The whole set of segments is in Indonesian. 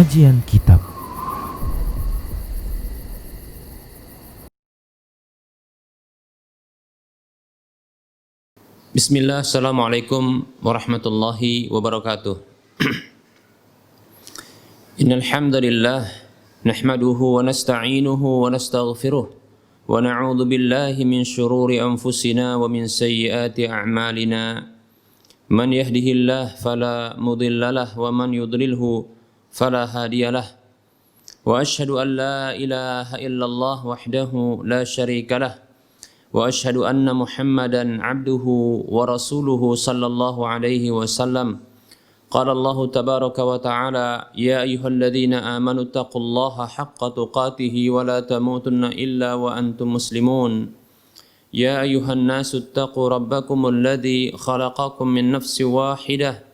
Kajian Kitab. Bismillah, Assalamualaikum warahmatullahi wabarakatuh. Innal hamdalillah nahmaduhu wa nasta'inuhu wa nastaghfiruh wa na'udzu billahi min shururi anfusina wa min sayyiati a'malina. Man yahdihillahu fala mudhillalah wa man yudlilhu fala hadiyalah. Wa ashhadu an la ilaha illallah wahdahu la syarika lah. Wa ashhadu anna Muhammadan abduhu wa rasuluhu sallallahu alaihi wasallam. Qala Allah tabaraka wa ta'ala, ya ayyuhalladzina amanu taqullaha haqqa tuqatih wa la tamutunna illa wa antum muslimun. Ya ayyuhan nasu taqu rabbakumul ladzi khalaqakum min nafsin wahidah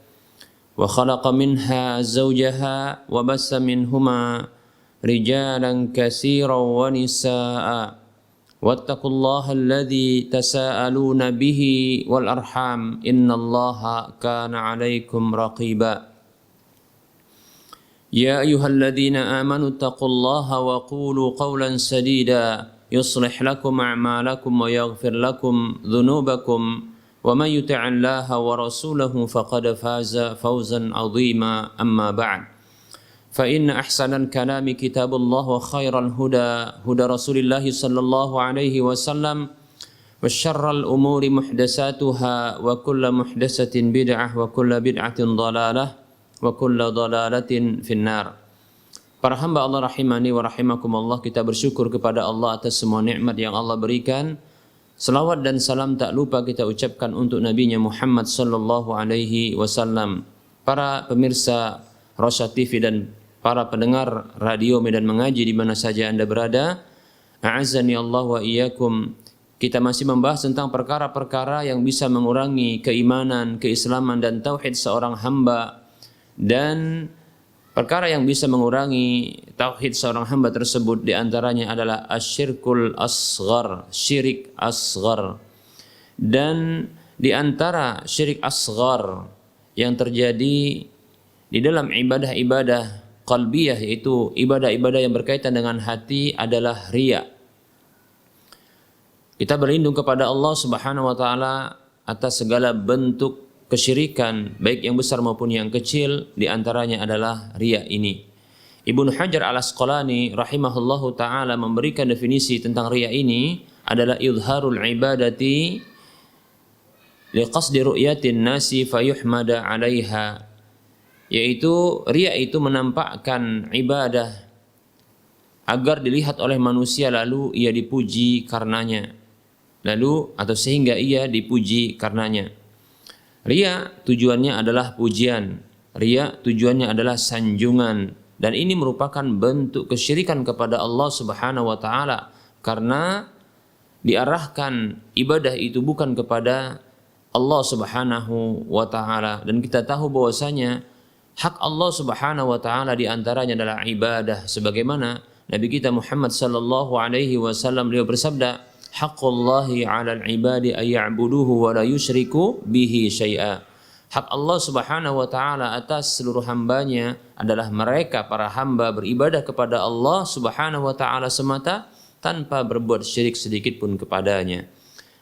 wa khalaqa minha zawjaha wa bassa minhuma rijalan katsiran wa nisaa'a. Wattaqullaha alladzi tasaaluna bihi wal arham innallaha kana 'alaikum raqiba. Ya ayyuhalladzina amanu taqullaha wa qulu qawlan sadida yuslih lakum a'malakum wa yaghfir lakum dhunubakum wa man yuti'illaha wa rasulahu faqad faza fawzan 'azima. Amma ba'd. فإن أحسن الكلام كتاب الله وخير الهدى هدى رسول الله صلى الله عليه وسلم وشر الأمور محدثاتها وكل محدثة بدعة وكل بدعة ضلالة وكل ضلالة في النار. Para hamba Allah rahimani wa rahimakumullah, kita bersyukur kepada Allah atas semua nikmat yang Allah berikan. Selawat dan salam tak lupa kita ucapkan untuk Nabi-Nya Muhammad sallallahu alaihi wasallam. Para pemirsa Rosyad TV dan para pendengar radio Medan Mengaji di mana saja Anda berada, a'azzani Allah wa iyyakum. Kita masih membahas tentang perkara-perkara yang bisa mengurangi keimanan, keislaman dan tauhid seorang hamba, dan perkara yang bisa mengurangi tauhid seorang hamba tersebut diantaranya adalah asyirkul asghar, syirik asghar. Dan di antara syirik asghar yang terjadi di dalam ibadah-ibadah qalbiyah, yaitu ibadah-ibadah yang berkaitan dengan hati, adalah riya. Kita berlindung kepada Allah Subhanahu wa taala atas segala bentuk kesyirikan, baik yang besar maupun yang kecil. Di antaranya adalah riya ini. Ibnu Hajar Al-Asqalani rahimahullahu taala memberikan definisi tentang riya ini adalah idharul ibadati liqasdi ru'yatin nasi fayuhmada 'alaiha, yaitu riya itu menampakkan ibadah agar dilihat oleh manusia lalu ia dipuji karenanya, atau sehingga ia dipuji karenanya. Riya tujuannya adalah pujian, riya tujuannya adalah sanjungan, dan ini merupakan bentuk kesyirikan kepada Allah Subhanahu wa taala karena diarahkan ibadah itu bukan kepada Allah Subhanahu wa taala. Dan kita tahu bahwasanya hak Allah Subhanahu wa taala di antaranya adalah ibadah, sebagaimana Nabi kita Muhammad sallallahu alaihi wasallam beliau bersabda, haqqullahi 'alal ibadi ay ya'buduhu wa la yusyriku bihi syai'a. Hak Allah Subhanahu wa taala atas seluruh hambanya adalah mereka para hamba beribadah kepada Allah Subhanahu wa taala semata tanpa berbuat syirik sedikit pun kepadanya.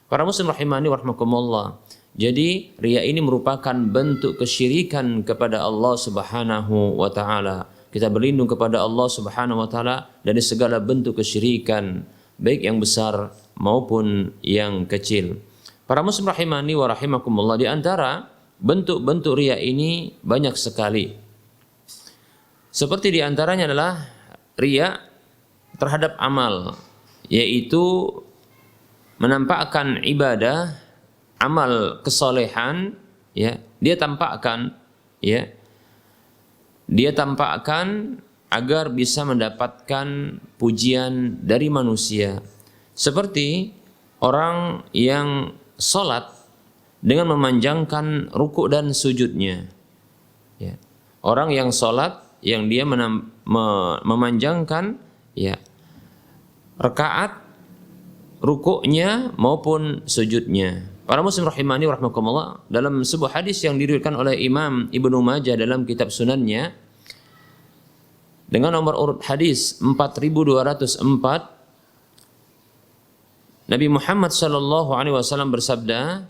Para muslim rahimani wa rahmakumullah. Jadi riya ini merupakan bentuk kesyirikan kepada Allah Subhanahu wa taala. Kita berlindung kepada Allah Subhanahu wa taala dari segala bentuk kesyirikan, baik yang besar maupun yang kecil. Para muslim rahimani wa rahimakumullah, di antara bentuk-bentuk riya ini banyak sekali. Seperti di antaranya adalah riya terhadap amal, yaitu menampakkan ibadah, amal kesolehan, ya, dia tampakkan agar bisa mendapatkan pujian dari manusia. Seperti orang yang sholat dengan memanjangkan rukuk dan sujudnya, ya. Orang yang sholat yang dia memanjangkan, ya, rakaat, rukuknya maupun sujudnya. Para muslim rahimani warahmatullah, dalam sebuah hadis yang diriwayatkan oleh Imam Ibnu Majah dalam kitab sunannya, dengan nomor urut hadis 4204, Nabi Muhammad sallallahu alaihi wasallam bersabda,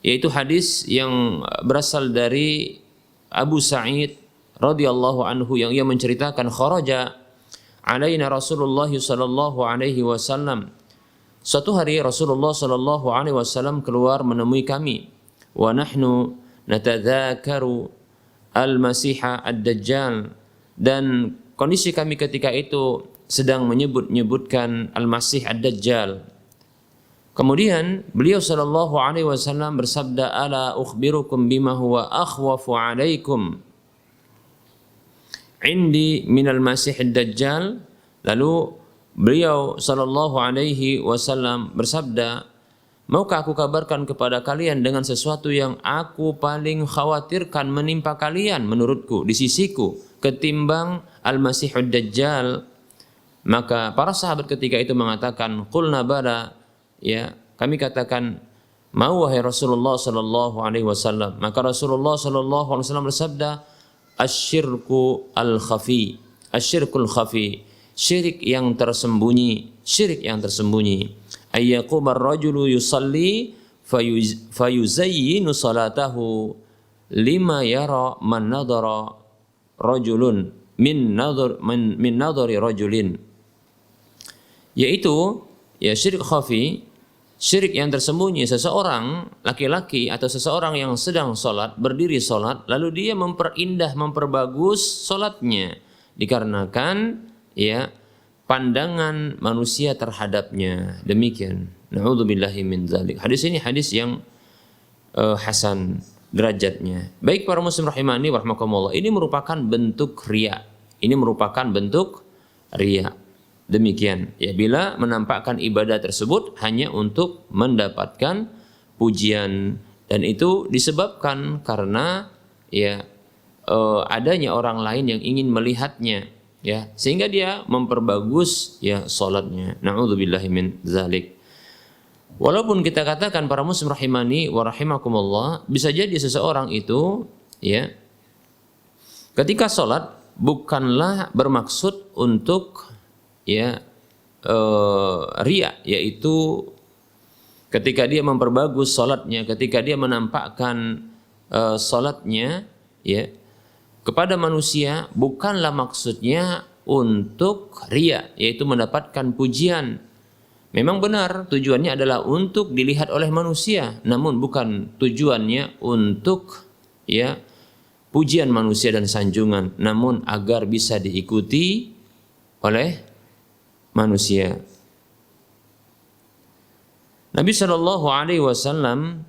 yaitu hadis yang berasal dari Abu Sa'id radhiyallahu anhu, yang ia menceritakan, kharaja alaina Rasulullah sallallahu alaihi wasallam. Suatu hari Rasulullah sallallahu alaihi wasallam keluar menemui kami, wa nahnu natadzakaru al-masiha ad-dajjal, dan kondisi kami ketika itu sedang menyebut-nyebutkan Al-Masih Ad-Dajjal. Kemudian beliau sallallahu alaihi wasallam bersabda, ala ukhbirukum bima huwa akhwafu alaikum indi minal Masih Ad-Dajjal. Lalu beliau sallallahu alaihi wasallam bersabda, maukah aku kabarkan kepada kalian dengan sesuatu yang aku paling khawatirkan menimpa kalian menurutku di sisiku ketimbang Al-Masih Ad-Dajjal? Maka para sahabat ketika itu mengatakan, qulna bala, ya, kami katakan, mau wahai Rasulullah sallallahu alaihi wasallam. Maka Rasulullah sallallahu alaihi wasallam bersabda, asyirku al-khafi, asyirkul khafi, syirik yang tersembunyi, syirik yang tersembunyi. Ayyaqumar rajulu yusalli fayuzayyinu salatahu lima yara man nadara rajulun min nadari rajulin. Yaitu ya syirik khafi, syirik yang tersembunyi. Seseorang laki-laki atau seseorang yang sedang sholat, berdiri sholat, lalu dia memperindah, memperbagus sholatnya dikarenakan ya pandangan manusia terhadapnya. Demikian. Na'udzubillahi min dzalik. Hadis ini hadis yang hasan derajatnya. Baik para muslim rahimani wa rahmakumullah, ini merupakan bentuk riya. Ini merupakan bentuk riya. Demikian, ya, bila menampakkan ibadah tersebut hanya untuk mendapatkan pujian, dan itu disebabkan karena ya adanya orang lain yang ingin melihatnya, ya, sehingga dia memperbagus ya salatnya. Na'udzubillahi min dzalik. Walaupun kita katakan para muslim rahimani wa rahimakumullah, bisa jadi seseorang itu ya ketika salat bukanlah bermaksud untuk ya riya, yaitu ketika dia memperbagus salatnya, ketika dia menampakkan salatnya ya kepada manusia, bukanlah maksudnya untuk riya, yaitu mendapatkan pujian. Memang benar tujuannya adalah untuk dilihat oleh manusia, namun bukan tujuannya untuk ya pujian manusia dan sanjungan, namun agar bisa diikuti oleh manusia. Nabi Shallallahu Alaihi Wasallam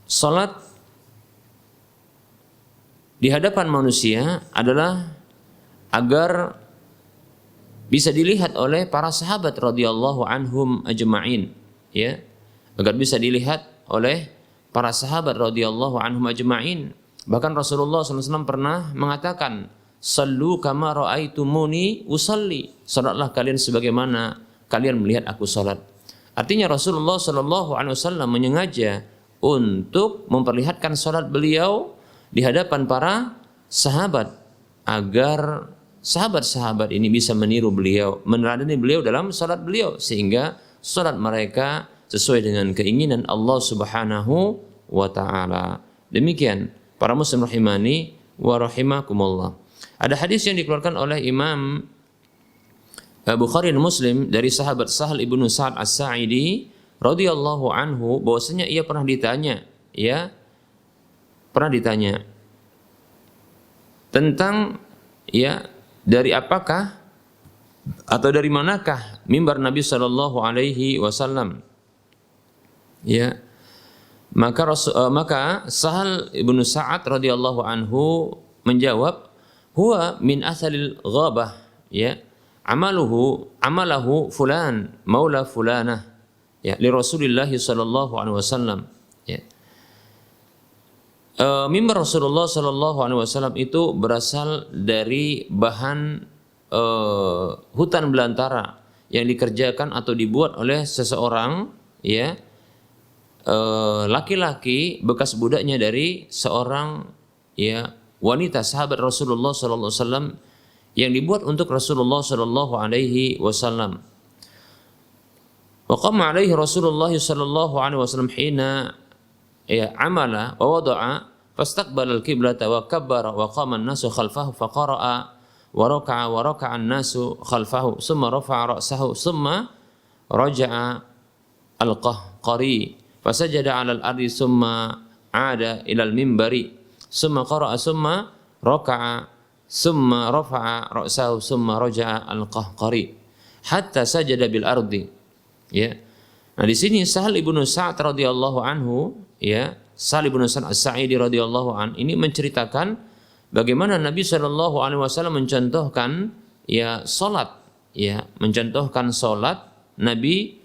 salat di hadapan manusia adalah agar bisa dilihat oleh para sahabat radhiyallahu anhum ajma'in, ya, agar bisa dilihat oleh para sahabat radhiyallahu anhum ajma'in. Bahkan Rasulullah SAW pernah mengatakan, sallu kama ra'aitumuni usalli, salatlah kalian sebagaimana kalian melihat aku salat. Artinya Rasulullah SAW menyengaja untuk memperlihatkan salat beliau di hadapan para sahabat, agar sahabat-sahabat ini bisa meniru beliau, meneladani beliau dalam salat beliau, sehingga salat mereka sesuai dengan keinginan Allah Subhanahu wa taala. Demikian para muslim rahimani wa rahimakumullah. Ada hadis yang dikeluarkan oleh Imam Bukhari dan Muslim dari sahabat Sahal ibnu Sa'ad As-Sa'idi radhiyallahu anhu, bahwasanya ia pernah ditanya, tentang ya dari apakah atau dari manakah mimbar Nabi sallallahu alaihi wasallam. Ya, maka Sahal ibnu Sa'ad radhiyallahu anhu menjawab, huwa min asalil ghabah, ya, amalahu fulan maula fulanah, ya, li Rasulillah sallallahu alaihi wasallam, ya. Mimbar Rasulullah sallallahu alaihi wasallam itu berasal dari bahan hutan belantara yang dikerjakan atau dibuat oleh seseorang, ya, laki-laki bekas budaknya dari seorang ya wanita sahabat Rasulullah sallallahu alaihi wasallam yang dibuat untuk Rasulullah sallallahu alaihi wasallam. Wa qama alaihi Rasulullah sallallahu alaihi wasallam hina ya amala wa wada'a fastaqbala al-qiblata wa kabbara wa qama an-nasu khalfahu fa qara'a wa raka'a an-nasu khalfahu thumma rafa'a ra'sahu thumma raja'a al-qahqari fasajada 'ala al-ardi thumma 'ada ila al-minbari thumma qara'a thumma raka'a thumma rafa'a ra'sahu thumma raja'a al-qahqari hatta sajada bil ardi. Ya. Nah, di sini Sahal ibnu Sa'ad radhiyallahu anhu, ya, Sahal ibnu Sa'ad As-Sa'idi radhiyallahu an ini menceritakan bagaimana Nabi Shallallahu alaihi wasallam mencontohkan ya salat, ya, mencontohkan salat Nabi,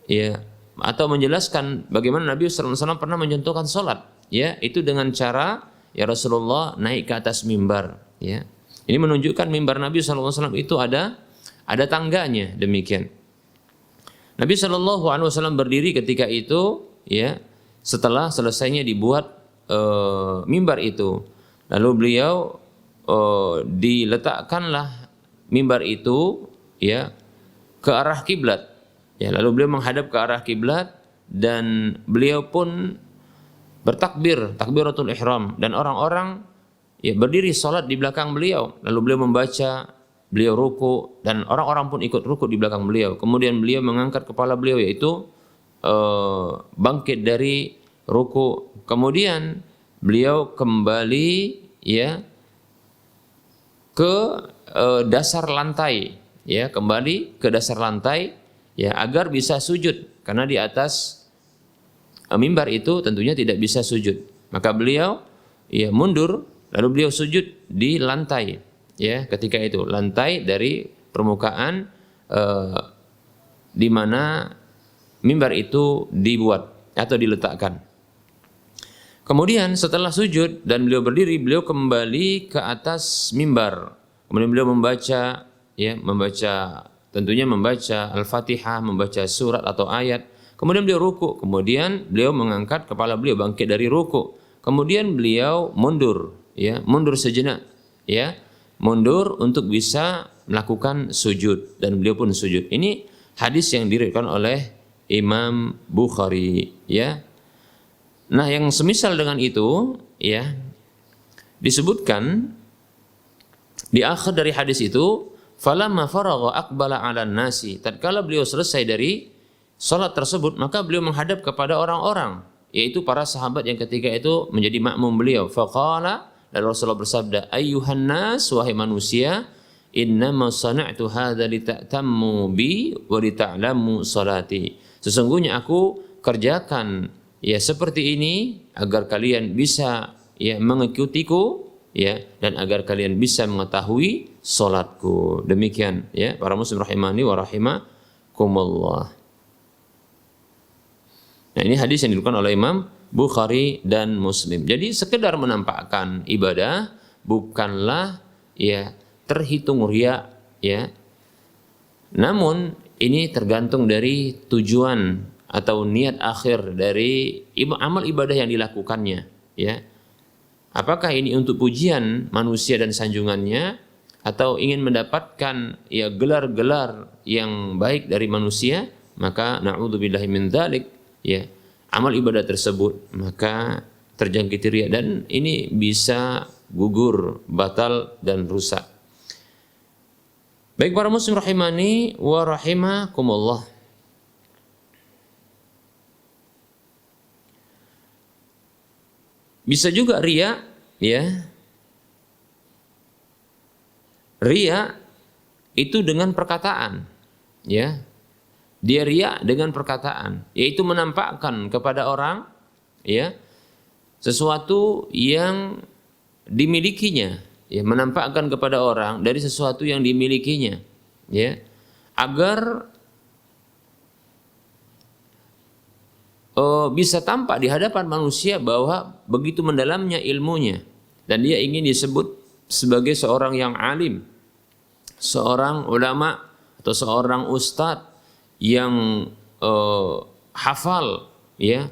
ya, atau menjelaskan bagaimana Nabi Shallallahu alaihi wasallam pernah mencontohkan salat, ya, itu dengan cara ya Rasulullah naik ke atas mimbar, ya. Ini menunjukkan mimbar Nabi Shallallahu alaihi wasallam itu ada tangganya, demikian. Nabi Shallallahu alaihi wasallam berdiri ketika itu, ya, setelah selesainya dibuat mimbar itu. Lalu beliau diletakkanlah mimbar itu, ya, ke arah kiblat. Ya, lalu beliau menghadap ke arah kiblat dan beliau pun bertakbir, takbiratul ihram, dan orang-orang ya berdiri salat di belakang beliau. Lalu beliau membaca, beliau ruku, dan orang-orang pun ikut ruku di belakang beliau. Kemudian beliau mengangkat kepala beliau, yaitu bangkit dari ruku. Kemudian beliau kembali ya ke dasar lantai, ya, kembali ke dasar lantai, ya, agar bisa sujud, karena di atas mimbar itu tentunya tidak bisa sujud. Maka beliau ya mundur, lalu beliau sujud di lantai, ya, ketika itu lantai dari permukaan di mana mimbar itu dibuat atau diletakkan. Kemudian setelah sujud dan beliau berdiri, beliau kembali ke atas mimbar. Kemudian beliau membaca, ya, tentunya membaca Al-Fatihah, membaca surat atau ayat. Kemudian beliau ruku, kemudian beliau mengangkat kepala beliau bangkit dari ruku. Kemudian beliau mundur, ya, mundur sejenak, ya, mundur untuk bisa melakukan sujud, dan beliau pun sujud. Ini hadis yang diriwayatkan oleh Imam Bukhari, ya. Nah, yang semisal dengan itu, ya, disebutkan di akhir dari hadis itu, falamma faragha aqbala 'alan nasi. Tatkala beliau selesai dari salat tersebut, maka beliau menghadap kepada orang-orang, yaitu para sahabat yang ketika itu menjadi makmum beliau. Faqala, lalu Rasulullah bersabda, ayyuhan nas, wahai manusia, innama sana'tu hadza lita'tammu bi wa lita'lamu salati. Sesungguhnya aku kerjakan ya seperti ini agar kalian bisa ya mengikutiku, ya, dan agar kalian bisa mengetahui salatku. Demikian, ya, para muslim rahimani wa rahimakumullah. Nah, ini hadis yang diriwayatkan oleh Imam Bukhari dan Muslim. Jadi sekedar menampakkan ibadah bukanlah ya terhitung riya, ya. Namun ini tergantung dari tujuan atau niat akhir dari amal ibadah yang dilakukannya, ya. Apakah ini untuk pujian manusia dan sanjungannya, atau ingin mendapatkan ya gelar-gelar yang baik dari manusia, maka na'udzubillahi min dzalik, ya, amal ibadah tersebut maka terjangkiti riya, dan ini bisa gugur, batal, dan rusak. Baik para muslim rahimani wa rahimakumullah. Bisa juga riya, ya. Riya itu dengan perkataan, ya. Dia riya dengan perkataan, yaitu menampakkan kepada orang, ya, sesuatu yang dimilikinya, ya, menampakkan kepada orang dari sesuatu yang dimilikinya, ya, agar bisa tampak di hadapan manusia bahwa begitu mendalamnya ilmunya, dan dia ingin disebut sebagai seorang yang alim, seorang ulama atau seorang ustadz yang hafal, ya,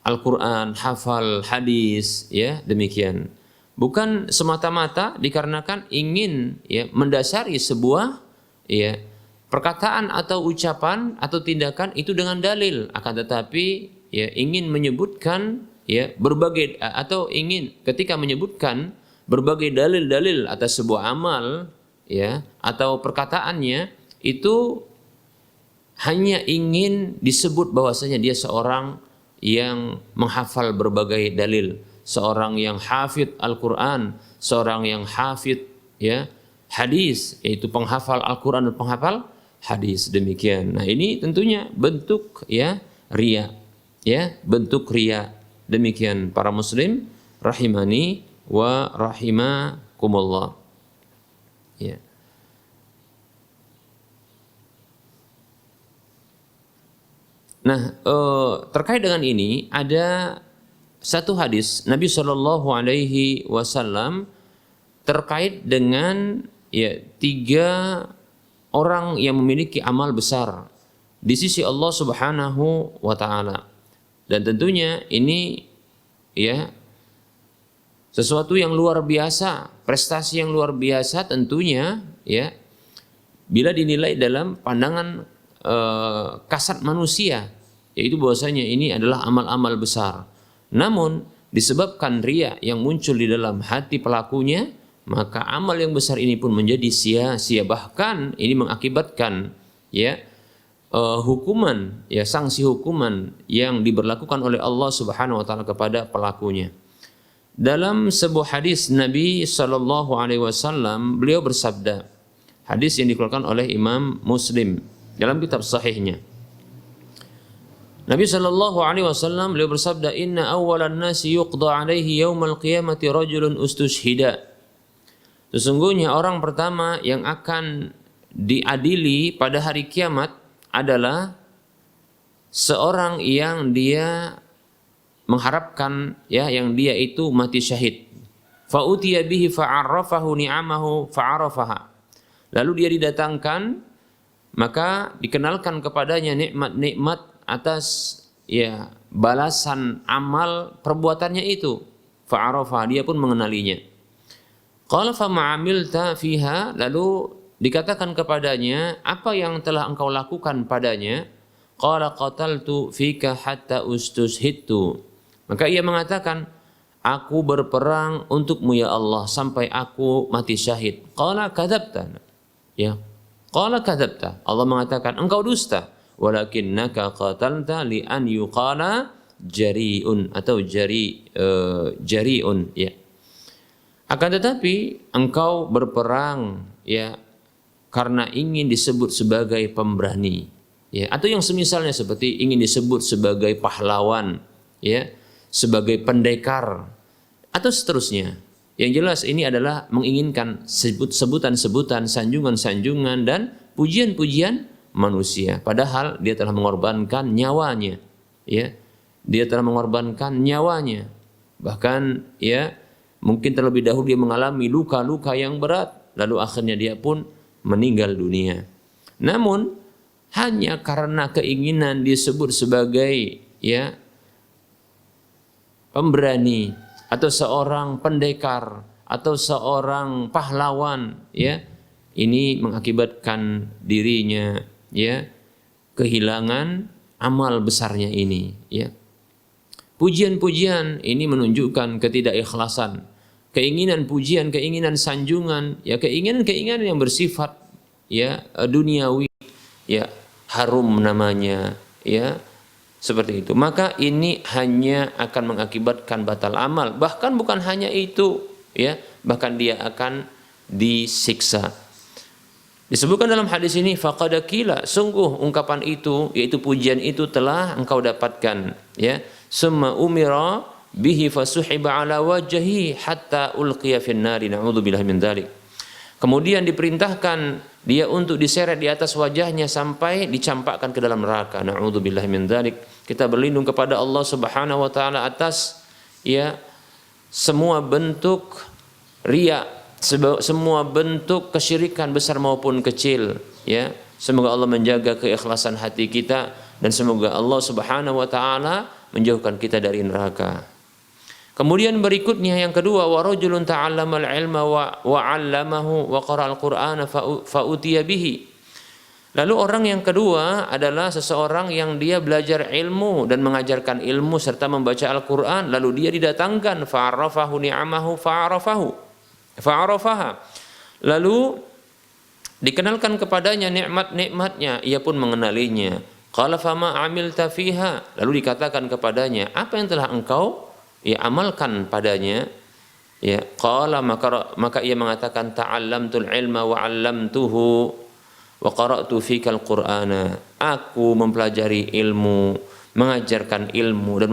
Al-Qur'an, hafal hadis, ya, demikian. Bukan semata-mata dikarenakan ingin, ya, mendasari sebuah, ya, perkataan atau ucapan atau tindakan itu dengan dalil, akan tetapi, ya, ingin menyebutkan, ya, berbagai, atau ingin ketika menyebutkan berbagai dalil-dalil atas sebuah amal, ya, atau perkataannya itu hanya ingin disebut bahwasanya dia seorang yang menghafal berbagai dalil, seorang yang hafid Al-Qur'an, seorang yang hafid, ya, hadis, yaitu penghafal Al-Qur'an dan penghafal hadis, demikian. Nah, ini tentunya bentuk, ya, riya, ya, bentuk riya. Demikian para muslim rahimani wa rahimakumullah. Ya. Nah, terkait dengan ini ada satu hadis Nabi Shallallahu Alaihi Wasallam terkait dengan, ya, 3 orang yang memiliki amal besar di sisi Allah Subhanahu wa Ta'ala, dan tentunya ini, ya, sesuatu yang luar biasa, prestasi yang luar biasa tentunya, ya, bila dinilai dalam pandangan kasat manusia, yaitu bahwasanya ini adalah amal-amal besar. Namun disebabkan riya yang muncul di dalam hati pelakunya, maka amal yang besar ini pun menjadi sia-sia, bahkan ini mengakibatkan, ya, hukuman, ya, sanksi hukuman yang diberlakukan oleh Allah Subhanahu wa Ta'ala kepada pelakunya. Dalam sebuah hadis Nabi Shallallahu Alaihi Wasallam, beliau bersabda, hadis yang dikeluarkan oleh Imam Muslim dalam kitab sahihnya. Nabi Shallallahu Alaihi Wasallam beliau bersabda, Inna awalan nasi yuqda alaihi yaumal qiyamati rajulun ustushhida. Sesungguhnya orang pertama yang akan diadili pada hari kiamat adalah seorang yang dia mengharapkan, ya, yang dia itu mati syahid. Fa utiya bihi fa'arrafahu ni'amahu fa'arafaha. Lalu dia didatangkan, maka dikenalkan kepadanya nikmat-nikmat atas, ya, balasan amal perbuatannya itu. Fa'arafa, dia pun mengenalinya. Qala fa ma'amilta fiha, lalu dikatakan kepadanya, apa yang telah engkau lakukan padanya? Qala qataltu fika hatta ustushhidtu. Maka ia mengatakan, aku berperang untukmu ya Allah sampai aku mati syahid. Qala kadzabta. Ya. Qala kadzabta. Allah mengatakan engkau dusta. Walakinnaka qatalta li an yuqala jari'un atau jari'un, ya. Akan tetapi engkau berperang, ya, karena ingin disebut sebagai pemberani, ya, atau yang semisalnya seperti ingin disebut sebagai pahlawan, ya, sebagai pendekar atau seterusnya. Yang jelas ini adalah menginginkan sebutan-sebutan, sanjungan-sanjungan dan pujian-pujian manusia. Padahal dia telah mengorbankan nyawanya, ya. Dia telah mengorbankan nyawanya. Bahkan, ya, mungkin terlebih dahulu dia mengalami luka-luka yang berat, lalu akhirnya dia pun meninggal dunia. Namun hanya karena keinginan disebut sebagai, ya, pemberani atau seorang pendekar atau seorang pahlawan, ya, ini mengakibatkan dirinya, ya, kehilangan amal besarnya ini, ya. Pujian-pujian ini menunjukkan ketidakikhlasan, keinginan pujian, keinginan sanjungan, ya, keinginan-keinginan yang bersifat, ya, duniawi, ya, harum namanya, ya, seperti itu. Maka ini hanya akan mengakibatkan batal amal. Bahkan bukan hanya itu, ya, bahkan dia akan disiksa. Disebutkan dalam hadis ini, faqad qila, sungguh ungkapan itu, yaitu pujian itu telah engkau dapatkan, ya. Summa umira bihi fasuhiba ala wajhi hatta ulqiya fin nari, na'udzubillahi min dzalik. Kemudian diperintahkan dia untuk diseret di atas wajahnya sampai dicampakkan ke dalam neraka. Na'udzubillahi min dzalik. Kita berlindung kepada Allah Subhanahu wa taala atas, ya, semua bentuk riya, semua bentuk kesyirikan besar maupun kecil, ya. Semoga Allah menjaga keikhlasan hati kita dan semoga Allah Subhanahu wa taala menjauhkan kita dari neraka. Kemudian berikutnya yang kedua, wa rajulun ta'allamal ilma wa 'allamahu wa qara'al qur'ana fa utiya bihi. Lalu orang yang kedua adalah seseorang yang dia belajar ilmu dan mengajarkan ilmu serta membaca Al-Qur'an, lalu dia didatangkan fa'arafahu ni'amahu fa'arafaha. Lalu dikenalkan kepadanya nikmat-nikmatnya, ia pun mengenalinya. Qala fama 'amilta fiha, lalu dikatakan kepadanya, apa yang telah engkau amalkan padanya? Ya, qala maka ia mengatakan ta'allamtul ilma wa 'allamtuhu wa qara'tu fikal qur'ana. Aku mempelajari ilmu, mengajarkan ilmu dan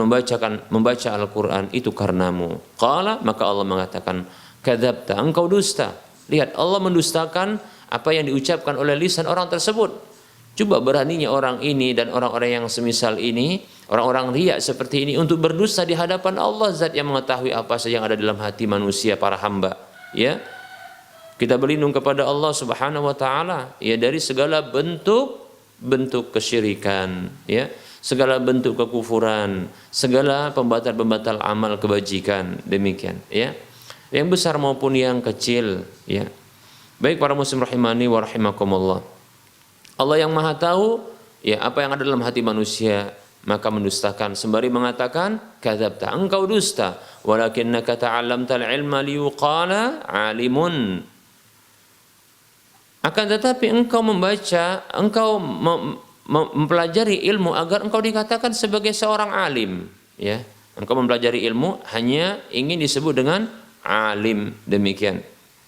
membaca Al-Qur'an itu karenamu. Qala, maka Allah mengatakan, kadzabta, engkau dusta. Lihat, Allah mendustakan apa yang diucapkan oleh lisan orang tersebut. Coba beraninya orang ini dan orang-orang yang semisal ini, orang-orang riya seperti ini untuk berdusta di hadapan Allah, zat yang mengetahui apa saja yang ada dalam hati manusia, para hamba. Ya, kita berlindung kepada Allah Subhanahu wa taala ya dari segala bentuk kesyirikan, ya, segala bentuk kekufuran, segala pembatal-pembatal amal kebajikan, demikian, ya. Yang besar maupun yang kecil, ya. Baik para muslim rahimani wa rahimakumullah. Allah yang Maha tahu ya apa yang ada dalam hati manusia, maka mendustakan sembari mengatakan kadzabta, engkau dusta, walakinnaka ta'allamtal ilma liyuqala 'alimun. Akan tetapi engkau membaca, engkau mempelajari ilmu agar engkau dikatakan sebagai seorang alim, ya. Engkau mempelajari ilmu hanya ingin disebut dengan alim, demikian.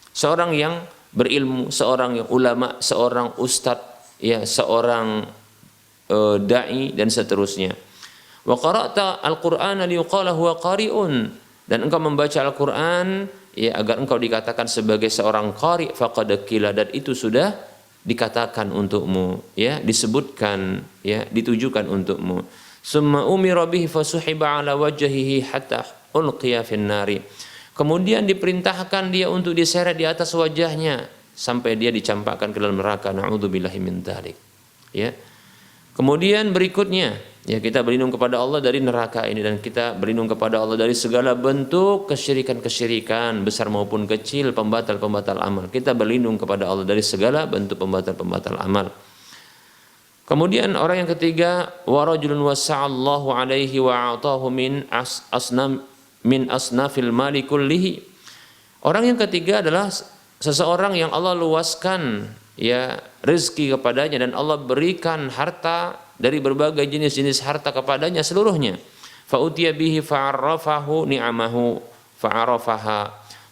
Seorang yang berilmu, seorang yang ulama, seorang ustadz, ya, seorang dai dan seterusnya. Wa qara'ta al-Qur'ana liyuqala huwa qari'un, dan engkau membaca Al-Qur'an ya agar engkau dikatakan sebagai seorang qari, faqad qila, dan itu sudah dikatakan untukmu, ya, disebutkan, ya, ditujukan untukmu. Summa umira bihi fasuhiba ala wajhihi hatta ulqiya fin nari. Kemudian diperintahkan dia untuk diseret di atas wajahnya sampai dia dicampakkan ke dalam neraka. Na'udzubillahi min dzalik. Ya. Kemudian berikutnya, ya, kita berlindung kepada Allah dari neraka ini, dan kita berlindung kepada Allah dari segala bentuk kesyirikan-kesyirikan besar maupun kecil, pembatal-pembatal amal. Kita berlindung kepada Allah dari segala bentuk pembatal-pembatal amal. Kemudian orang yang ketiga, wa rajulun wasa'allahu alaihi wa a'tahu min asnafil mali kullihi. Orang yang ketiga adalah seseorang yang Allah luaskan, ya, rezeki kepadanya, dan Allah berikan harta dari berbagai jenis-jenis harta kepadanya seluruhnya. Fa utiya bihi fa'arafahu ni'amahu fa'arafaha.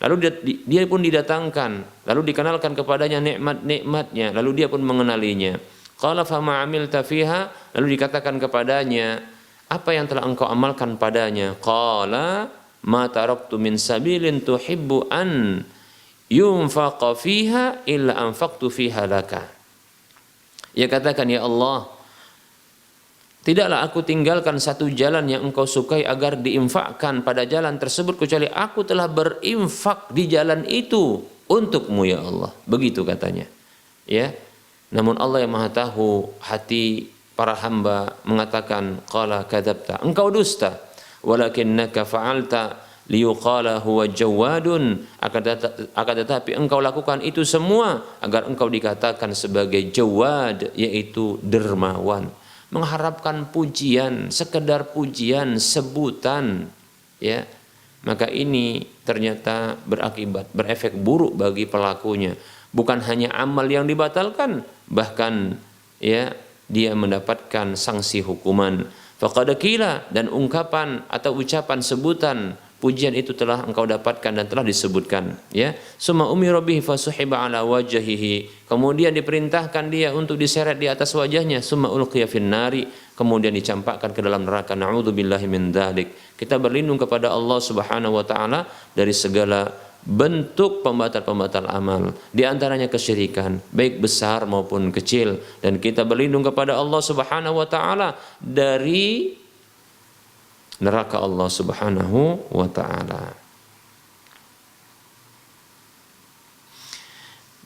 Lalu dia pun didatangkan, lalu dikenalkan kepadanya nikmat-nikmatnya, lalu dia pun mengenalinya. Qala fama 'amilta fiha, lalu dikatakan kepadanya, apa yang telah engkau amalkan padanya? Qala ma taraktu min sabilin tuhibbu an yunfaqa fiha illa anfaqtu fiha laka. Ia katakan, ya Allah, tidaklah aku tinggalkan satu jalan yang engkau sukai agar diinfakkan pada jalan tersebut, kecuali aku telah berinfak di jalan itu untukmu, ya Allah. Begitu katanya, ya. Namun Allah yang Maha tahu hati para hamba mengatakan, qala kadzabta, engkau dusta, walakinnaka fa'alta liyuqala huwa jawadun, akan tetapi engkau lakukan itu semua agar engkau dikatakan sebagai jawad, yaitu dermawan, mengharapkan pujian, sekedar pujian, sebutan, ya. Maka ini ternyata berefek buruk bagi pelakunya. Bukan hanya amal yang dibatalkan, bahkan, ya, dia mendapatkan sanksi hukuman. Faqad qila, dan ungkapan atau ucapan sebutan pujian itu telah engkau dapatkan dan telah disebutkan, ya. Summa umira bihi fasuhiba ala wajhihi, kemudian diperintahkan dia untuk diseret di atas wajahnya. Summa ulqiya fin nari, kemudian dicampakkan ke dalam neraka. Na'udzubillahi min dzalik. Kita berlindung kepada Allah Subhanahu wa taala dari segala bentuk pembatal-pembatal amal, di antaranya kesyirikan baik besar maupun kecil, dan kita berlindung kepada Allah Subhanahu wa taala dari neraka Allah Subhanahu wa taala.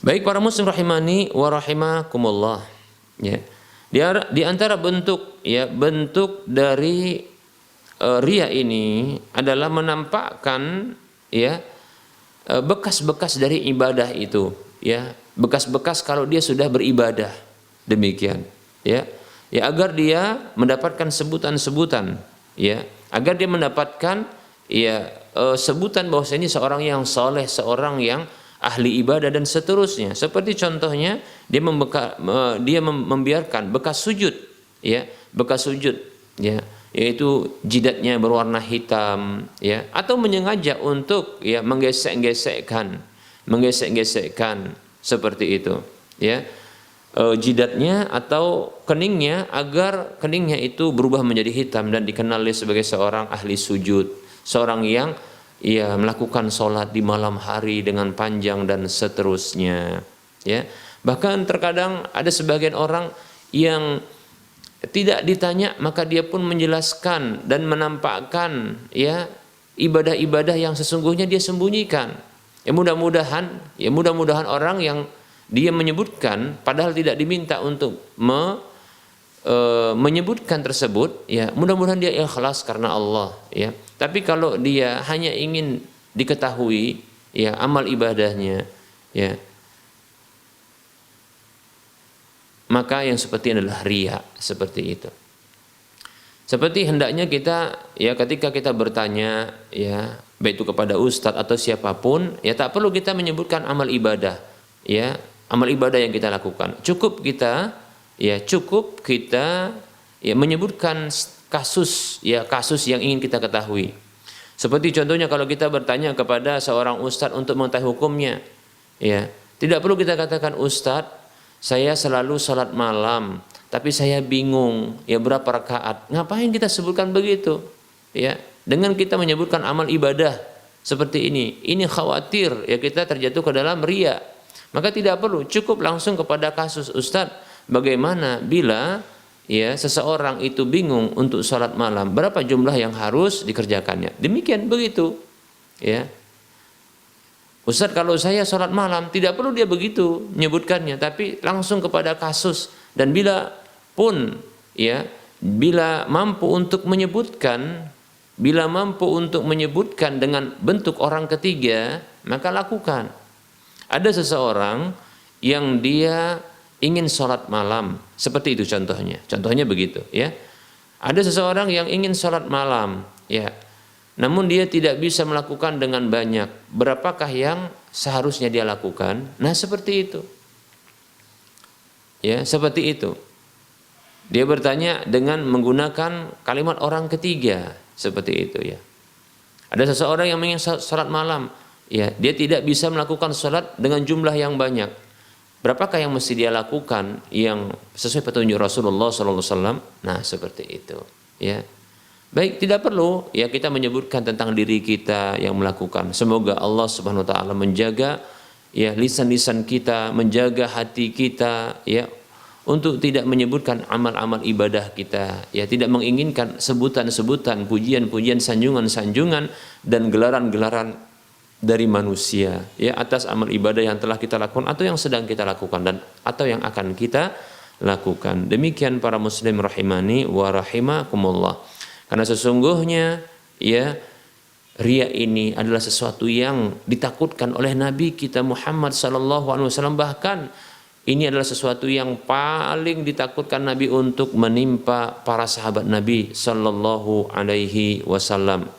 Baik para muslim rahimani wa rahimakumullah, ya. Di antara bentuk, ya, bentuk dari riya ini adalah menampakkan ya bekas-bekas dari ibadah itu, ya, bekas-bekas kalau dia sudah beribadah, demikian, ya, ya, agar dia mendapatkan sebutan-sebutan, ya, agar dia mendapatkan ya sebutan bahwa ini seorang yang soleh, seorang yang ahli ibadah dan seterusnya. Seperti contohnya dia membiarkan bekas sujud, ya, bekas sujud, ya, yaitu jidatnya berwarna hitam, ya, atau menyengaja untuk ya menggesek-gesekkan seperti itu, ya, jidatnya atau keningnya, agar keningnya itu berubah menjadi hitam dan dikenal sebagai seorang ahli sujud, seorang yang ya melakukan sholat di malam hari dengan panjang dan seterusnya, ya. Bahkan terkadang ada sebagian orang yang tidak ditanya maka dia pun menjelaskan dan menampakkan ya ibadah-ibadah yang sesungguhnya dia sembunyikan. Ya mudah-mudahan orang yang dia menyebutkan padahal tidak diminta untuk menyebutkan tersebut, ya mudah-mudahan dia ikhlas karena Allah, ya. Tapi kalau dia hanya ingin diketahui ya amal ibadahnya, ya, maka yang seperti adalah riya, seperti itu. Seperti hendaknya kita ya ketika kita bertanya ya baik itu kepada ustadz atau siapapun, ya tak perlu kita menyebutkan amal ibadah, ya, amal ibadah yang kita lakukan. Cukup kita menyebutkan kasus yang ingin kita ketahui. Seperti contohnya kalau kita bertanya kepada seorang ustadz untuk mengetahui hukumnya, ya, tidak perlu kita katakan, ustadz, saya selalu sholat malam, tapi saya bingung ya berapa rakaat. Ngapain kita sebutkan begitu? Ya, dengan kita menyebutkan amal ibadah seperti ini khawatir ya kita terjatuh ke dalam riya. Maka tidak perlu, cukup langsung kepada kasus, ustadz, bagaimana bila ya seseorang itu bingung untuk sholat malam, berapa jumlah yang harus dikerjakannya? Demikian begitu, ya. Ustaz, kalau saya sholat malam, tidak perlu dia begitu menyebutkannya, tapi langsung kepada kasus. Dan bila mampu untuk menyebutkan dengan bentuk orang ketiga, maka lakukan. Ada seseorang yang dia ingin sholat malam, seperti itu contohnya begitu, ya. Ada seseorang yang ingin sholat malam, ya, namun dia tidak bisa melakukan dengan banyak. Berapakah yang seharusnya dia lakukan? Nah, seperti itu. Ya, seperti itu. Dia bertanya dengan menggunakan kalimat orang ketiga, seperti itu, ya. Ada seseorang yang ingin sholat malam, ya, dia tidak bisa melakukan sholat dengan jumlah yang banyak. Berapakah yang mesti dia lakukan yang sesuai petunjuk Rasulullah SAW? Nah, seperti itu, ya. Baik, tidak perlu ya kita menyebutkan tentang diri kita yang melakukan. Semoga Allah Subhanahu wa taala menjaga ya lisan-lisan kita, menjaga hati kita, ya, untuk tidak menyebutkan amal-amal ibadah kita, ya, tidak menginginkan sebutan-sebutan, pujian-pujian, sanjungan-sanjungan dan gelaran-gelaran dari manusia ya atas amal ibadah yang telah kita lakukan atau yang sedang kita lakukan dan atau yang akan kita lakukan. Demikian para muslim rahimani wa rahimakumullah. Karena sesungguhnya ya riya ini adalah sesuatu yang ditakutkan oleh Nabi kita Muhammad SAW. Bahkan ini adalah sesuatu yang paling ditakutkan Nabi untuk menimpa para sahabat Nabi SAW.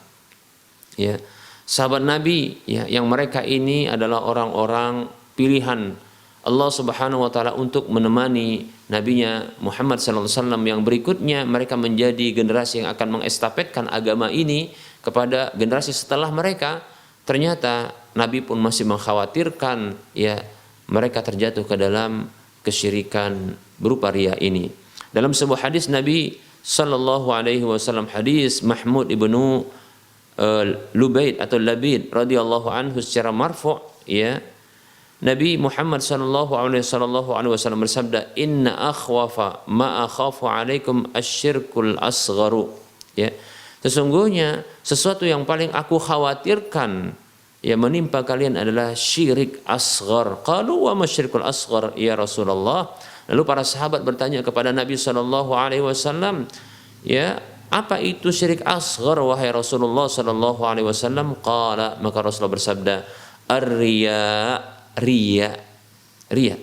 Ya, sahabat Nabi ya yang mereka ini adalah orang-orang pilihan Allah Subhanahu wa taala untuk menemani nabinya Muhammad sallallahu alaihi wasallam yang berikutnya. Mereka menjadi generasi yang akan mengestafetkan agama ini kepada generasi setelah mereka. Ternyata Nabi pun masih mengkhawatirkan ya mereka terjatuh ke dalam kesyirikan berupa riya ini. Dalam sebuah hadis Nabi sallallahu alaihi wasallam, hadis Mahmud ibnu Lubaid atau Labid radhiyallahu anhu secara marfu', ya, Nabi Muhammad sallallahu alaihi wasallam bersabda, "Inna akhwafa ma akhafu alaikum asyirkul asgharu." Ya, sesungguhnya sesuatu yang paling aku khawatirkan ya menimpa kalian adalah syirik asghar. Qalu wa masyirkul asghar ya Rasulullah? Lalu para sahabat bertanya kepada Nabi sallallahu alaihi wasallam, ya, Apa itu syirik asghar wahai Rasulullah sallallahu alaihi wasallam? Qala, maka Rasulullah bersabda, ar-riya, riya, riya.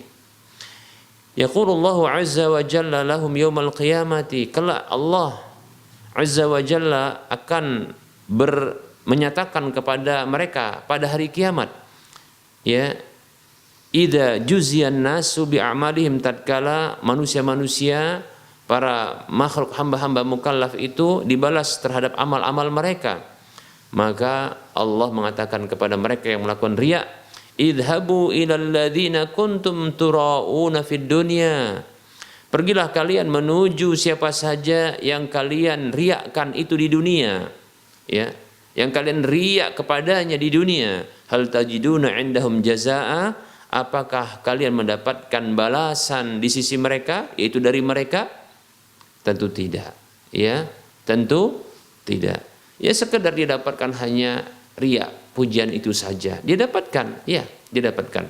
Yaqulullahu azza wa jalla lahum yaumal qiyamati, kelak Allah azza wa jalla akan menyatakan kepada mereka pada hari kiamat, ya, idza juziyan nasu bi a'malihim, tatkala manusia-manusia, para makhluk hamba-hamba mukallaf itu dibalas terhadap amal-amal mereka, maka Allah mengatakan kepada mereka yang melakukan riya, idhabu ilal ladzina kuntum turauna fid dunya, pergilah kalian menuju siapa saja yang kalian riakkan itu di dunia, ya, yang kalian riak kepadanya di dunia. Hal tajiduna indahum jazaa, apakah kalian mendapatkan balasan di sisi mereka, yaitu dari mereka? Tentu tidak, ya, tentu tidak. Ya, sekedar dia dapatkan hanya riya, pujian itu saja. Dia dapatkan, ya, dia dapatkan.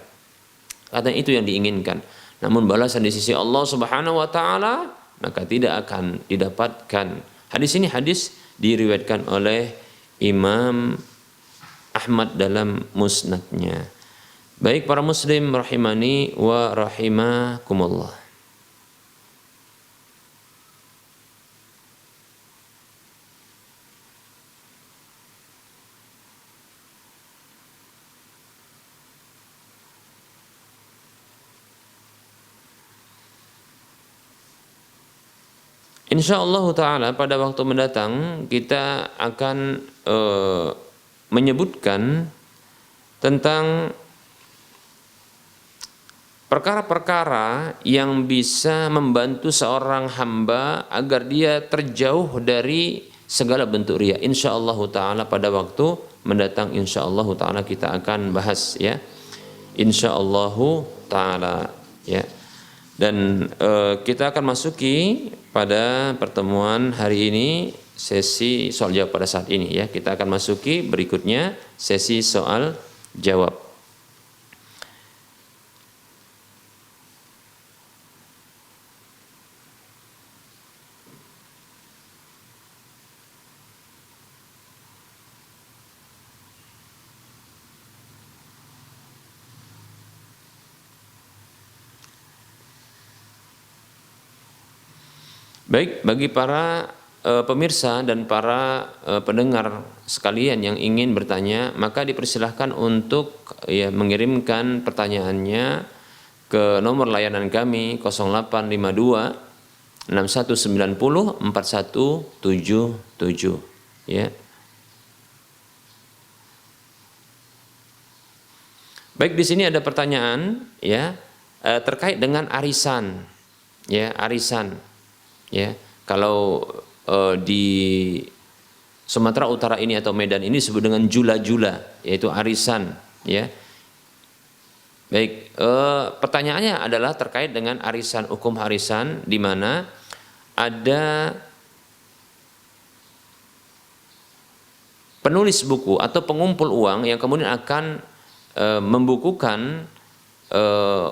Karena itu yang diinginkan. Namun balasan di sisi Allah Subhanahu wa taala maka tidak akan didapatkan. Hadis ini hadis diriwayatkan oleh Imam Ahmad dalam musnadnya. Baik para muslim rahimani wa rahimakumullah. Insyaallah ta'ala pada waktu mendatang kita akan menyebutkan tentang perkara-perkara yang bisa membantu seorang hamba agar dia terjauh dari segala bentuk riya. Insyaallah ta'ala pada waktu mendatang insyaallah ta'ala kita akan bahas, ya. Insyaallah ta'ala, ya. Dan kita akan masuki pada pertemuan hari ini sesi soal jawab pada saat ini, ya. Kita akan masuki berikutnya sesi soal jawab. Baik, bagi para pemirsa dan para pendengar sekalian yang ingin bertanya, maka dipersilahkan untuk, ya, mengirimkan pertanyaannya ke nomor layanan kami 0852 6190 4177, ya. Baik, di sini ada pertanyaan, ya, terkait dengan arisan, ya, arisan. Ya, kalau di Sumatera Utara ini atau Medan ini disebut dengan jula-jula, yaitu arisan, ya. Baik, pertanyaannya adalah terkait dengan arisan, hukum arisan, di mana ada penulis buku atau pengumpul uang yang kemudian akan membukukan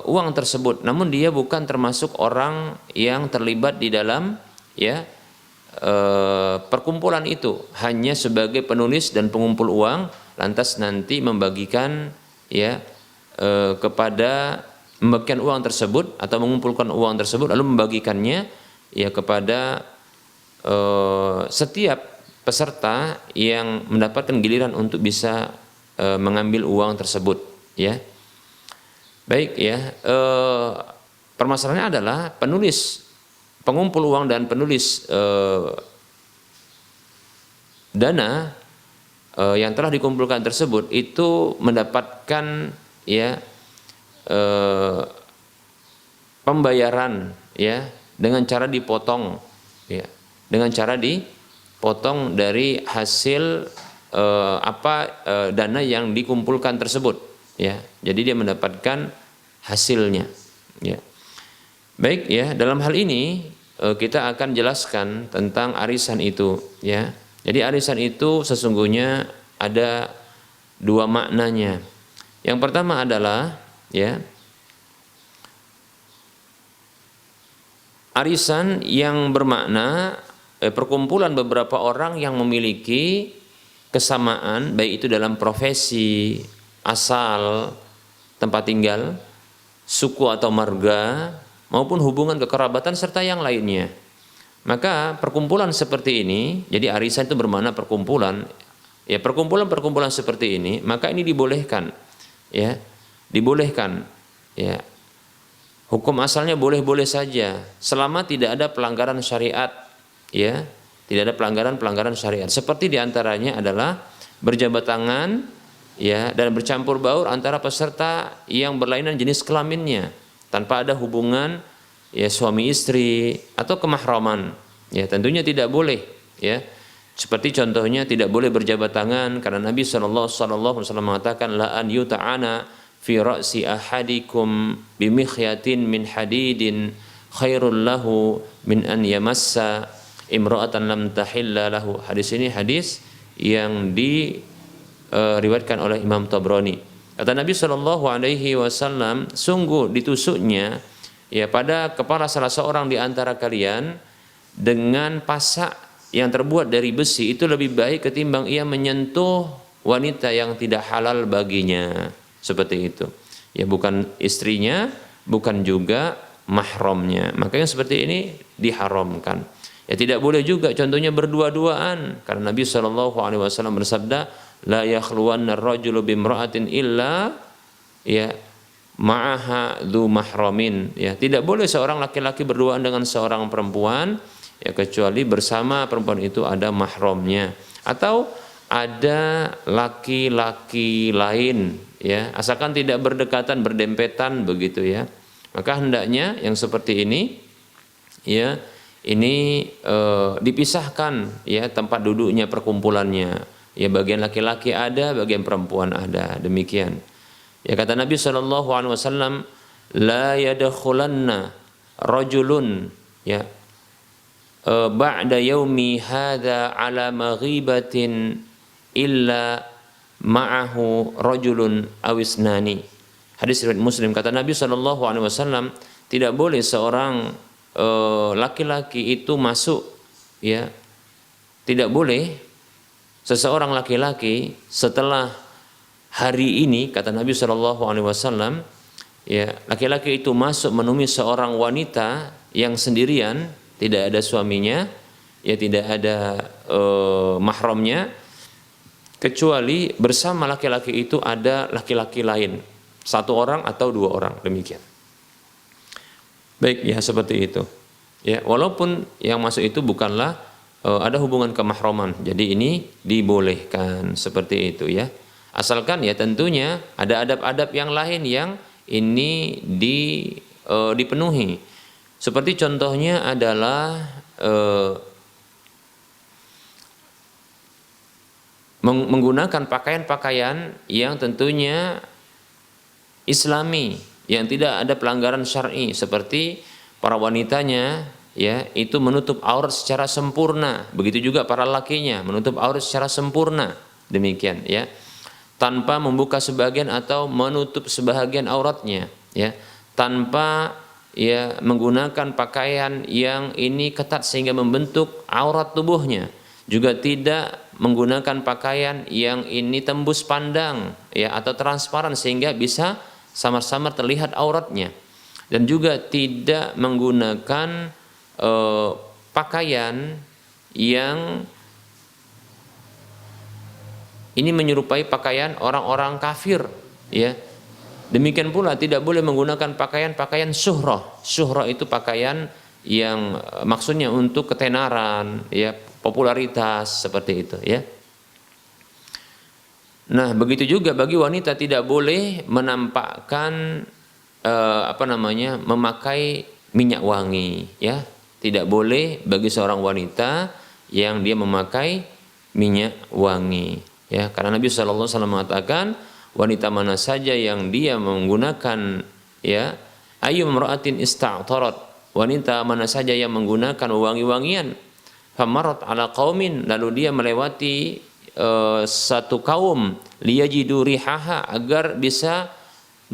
uang tersebut, namun dia bukan termasuk orang yang terlibat di dalam, ya, perkumpulan itu, hanya sebagai penulis dan pengumpul uang, lantas nanti membagikan, ya, membagikan uang tersebut atau mengumpulkan uang tersebut lalu membagikannya, ya, kepada setiap peserta yang mendapatkan giliran untuk bisa mengambil uang tersebut, ya. Baik, ya, permasalahannya adalah penulis, pengumpul uang dan penulis dana yang telah dikumpulkan tersebut itu mendapatkan, ya, pembayaran, ya, dengan cara dipotong, ya, dengan cara dipotong dari hasil dana yang dikumpulkan tersebut, ya. Jadi dia mendapatkan hasilnya, ya. Baik, ya, dalam hal ini kita akan jelaskan tentang arisan itu, ya. Jadi arisan itu sesungguhnya ada dua maknanya. Yang pertama adalah, ya, arisan yang bermakna perkumpulan beberapa orang yang memiliki kesamaan, baik itu dalam profesi, asal, tempat tinggal, suku atau marga, maupun hubungan kekerabatan serta yang lainnya. Maka perkumpulan seperti ini, jadi arisan itu bermakna perkumpulan. Ya, perkumpulan-perkumpulan seperti ini, maka ini dibolehkan. Ya, dibolehkan. Ya. Hukum asalnya boleh-boleh saja selama tidak ada pelanggaran syariat, ya. Tidak ada pelanggaran syariat. Seperti diantaranya adalah berjabat tangan, ya, dan bercampur baur antara peserta yang berlainan jenis kelaminnya tanpa ada hubungan, ya, suami istri atau kemahraman. Ya, tentunya tidak boleh, ya. Seperti contohnya tidak boleh berjabat tangan karena Nabi sallallahu alaihi wasallam mengatakan la an yuta'ana fi ra'si ahadikum bimikhyatin min hadidin khairul lahu min an yamassa imra'atan lam tahilla lahu. Hadis ini hadis yang diriwayatkan oleh Imam Tabrani. Kata Nabi sallallahu alaihi wasallam, sungguh ditusuknya, ya, pada kepala salah seorang di antara kalian dengan pasak yang terbuat dari besi itu lebih baik ketimbang ia menyentuh wanita yang tidak halal baginya. Seperti itu. Ya, bukan istrinya, bukan juga mahramnya. Maka yang seperti ini diharamkan. Ya, tidak boleh juga contohnya berdua-duaan karena Nabi sallallahu alaihi wasallam bersabda la yakhluwanna ar-rajulu bimra'atin illa, ya, ma'aha dzu mahramin. Ya, tidak boleh seorang laki-laki berduaan dengan seorang perempuan, ya, kecuali bersama perempuan itu ada mahramnya atau ada laki-laki lain, ya, asalkan tidak berdekatan, berdempetan begitu, ya. Maka hendaknya yang seperti ini, ya, ini dipisahkan, ya, tempat duduknya, perkumpulannya, ya, bagian laki-laki ada, bagian perempuan ada, demikian. Ya, kata Nabi sallallahu alaihi wasallam la yadkhulanna rajulun, ya, ba'da yaumi hadza ala maghibatin illa ma'ahu rajulun awisnani. Hadis riwayat Muslim. Kata Nabi sallallahu alaihi wasallam, tidak boleh seorang laki-laki itu masuk, ya, tidak boleh seseorang laki-laki setelah hari ini, kata Nabi sallallahu alaihi wasallam, ya, laki-laki itu masuk menemui seorang wanita yang sendirian, tidak ada suaminya, ya, tidak ada mahramnya, kecuali bersama laki-laki itu ada laki-laki lain, satu orang atau dua orang, demikian. Baik, ya, seperti itu. Ya, walaupun yang masuk itu bukanlah ada hubungan kemahraman, jadi ini dibolehkan seperti itu, ya. Asalkan, ya, tentunya ada adab-adab yang lain yang ini dipenuhi. Seperti contohnya adalah menggunakan pakaian-pakaian yang tentunya islami, yang tidak ada pelanggaran syar'i, seperti para wanitanya, ya, itu menutup aurat secara sempurna, begitu juga para lakinya menutup aurat secara sempurna, demikian, ya, tanpa membuka sebagian atau menutup sebahagian auratnya, ya, tanpa, ya, menggunakan pakaian yang ini ketat sehingga membentuk aurat tubuhnya, juga tidak menggunakan pakaian yang ini tembus pandang, ya, atau transparan sehingga bisa samar-samar terlihat auratnya, dan juga tidak menggunakan pakaian yang ini menyerupai pakaian orang-orang kafir, ya. Demikian pula tidak boleh menggunakan pakaian-pakaian syuhrah. Syuhrah itu pakaian yang maksudnya untuk ketenaran, ya, popularitas, seperti itu, ya. Nah, begitu juga bagi wanita tidak boleh menampakkan memakai minyak wangi, ya. Tidak boleh bagi seorang wanita yang dia memakai minyak wangi, ya. Karena Nabi sallallahu alaihi wasallam mengatakan, wanita mana saja yang dia menggunakan, ya, ayu imra'atin ista'tarat, wanita mana saja yang menggunakan wangi-wangian, famarat ala qaumin, lalu dia melewati satu kaum, liyajidu rihaha, agar bisa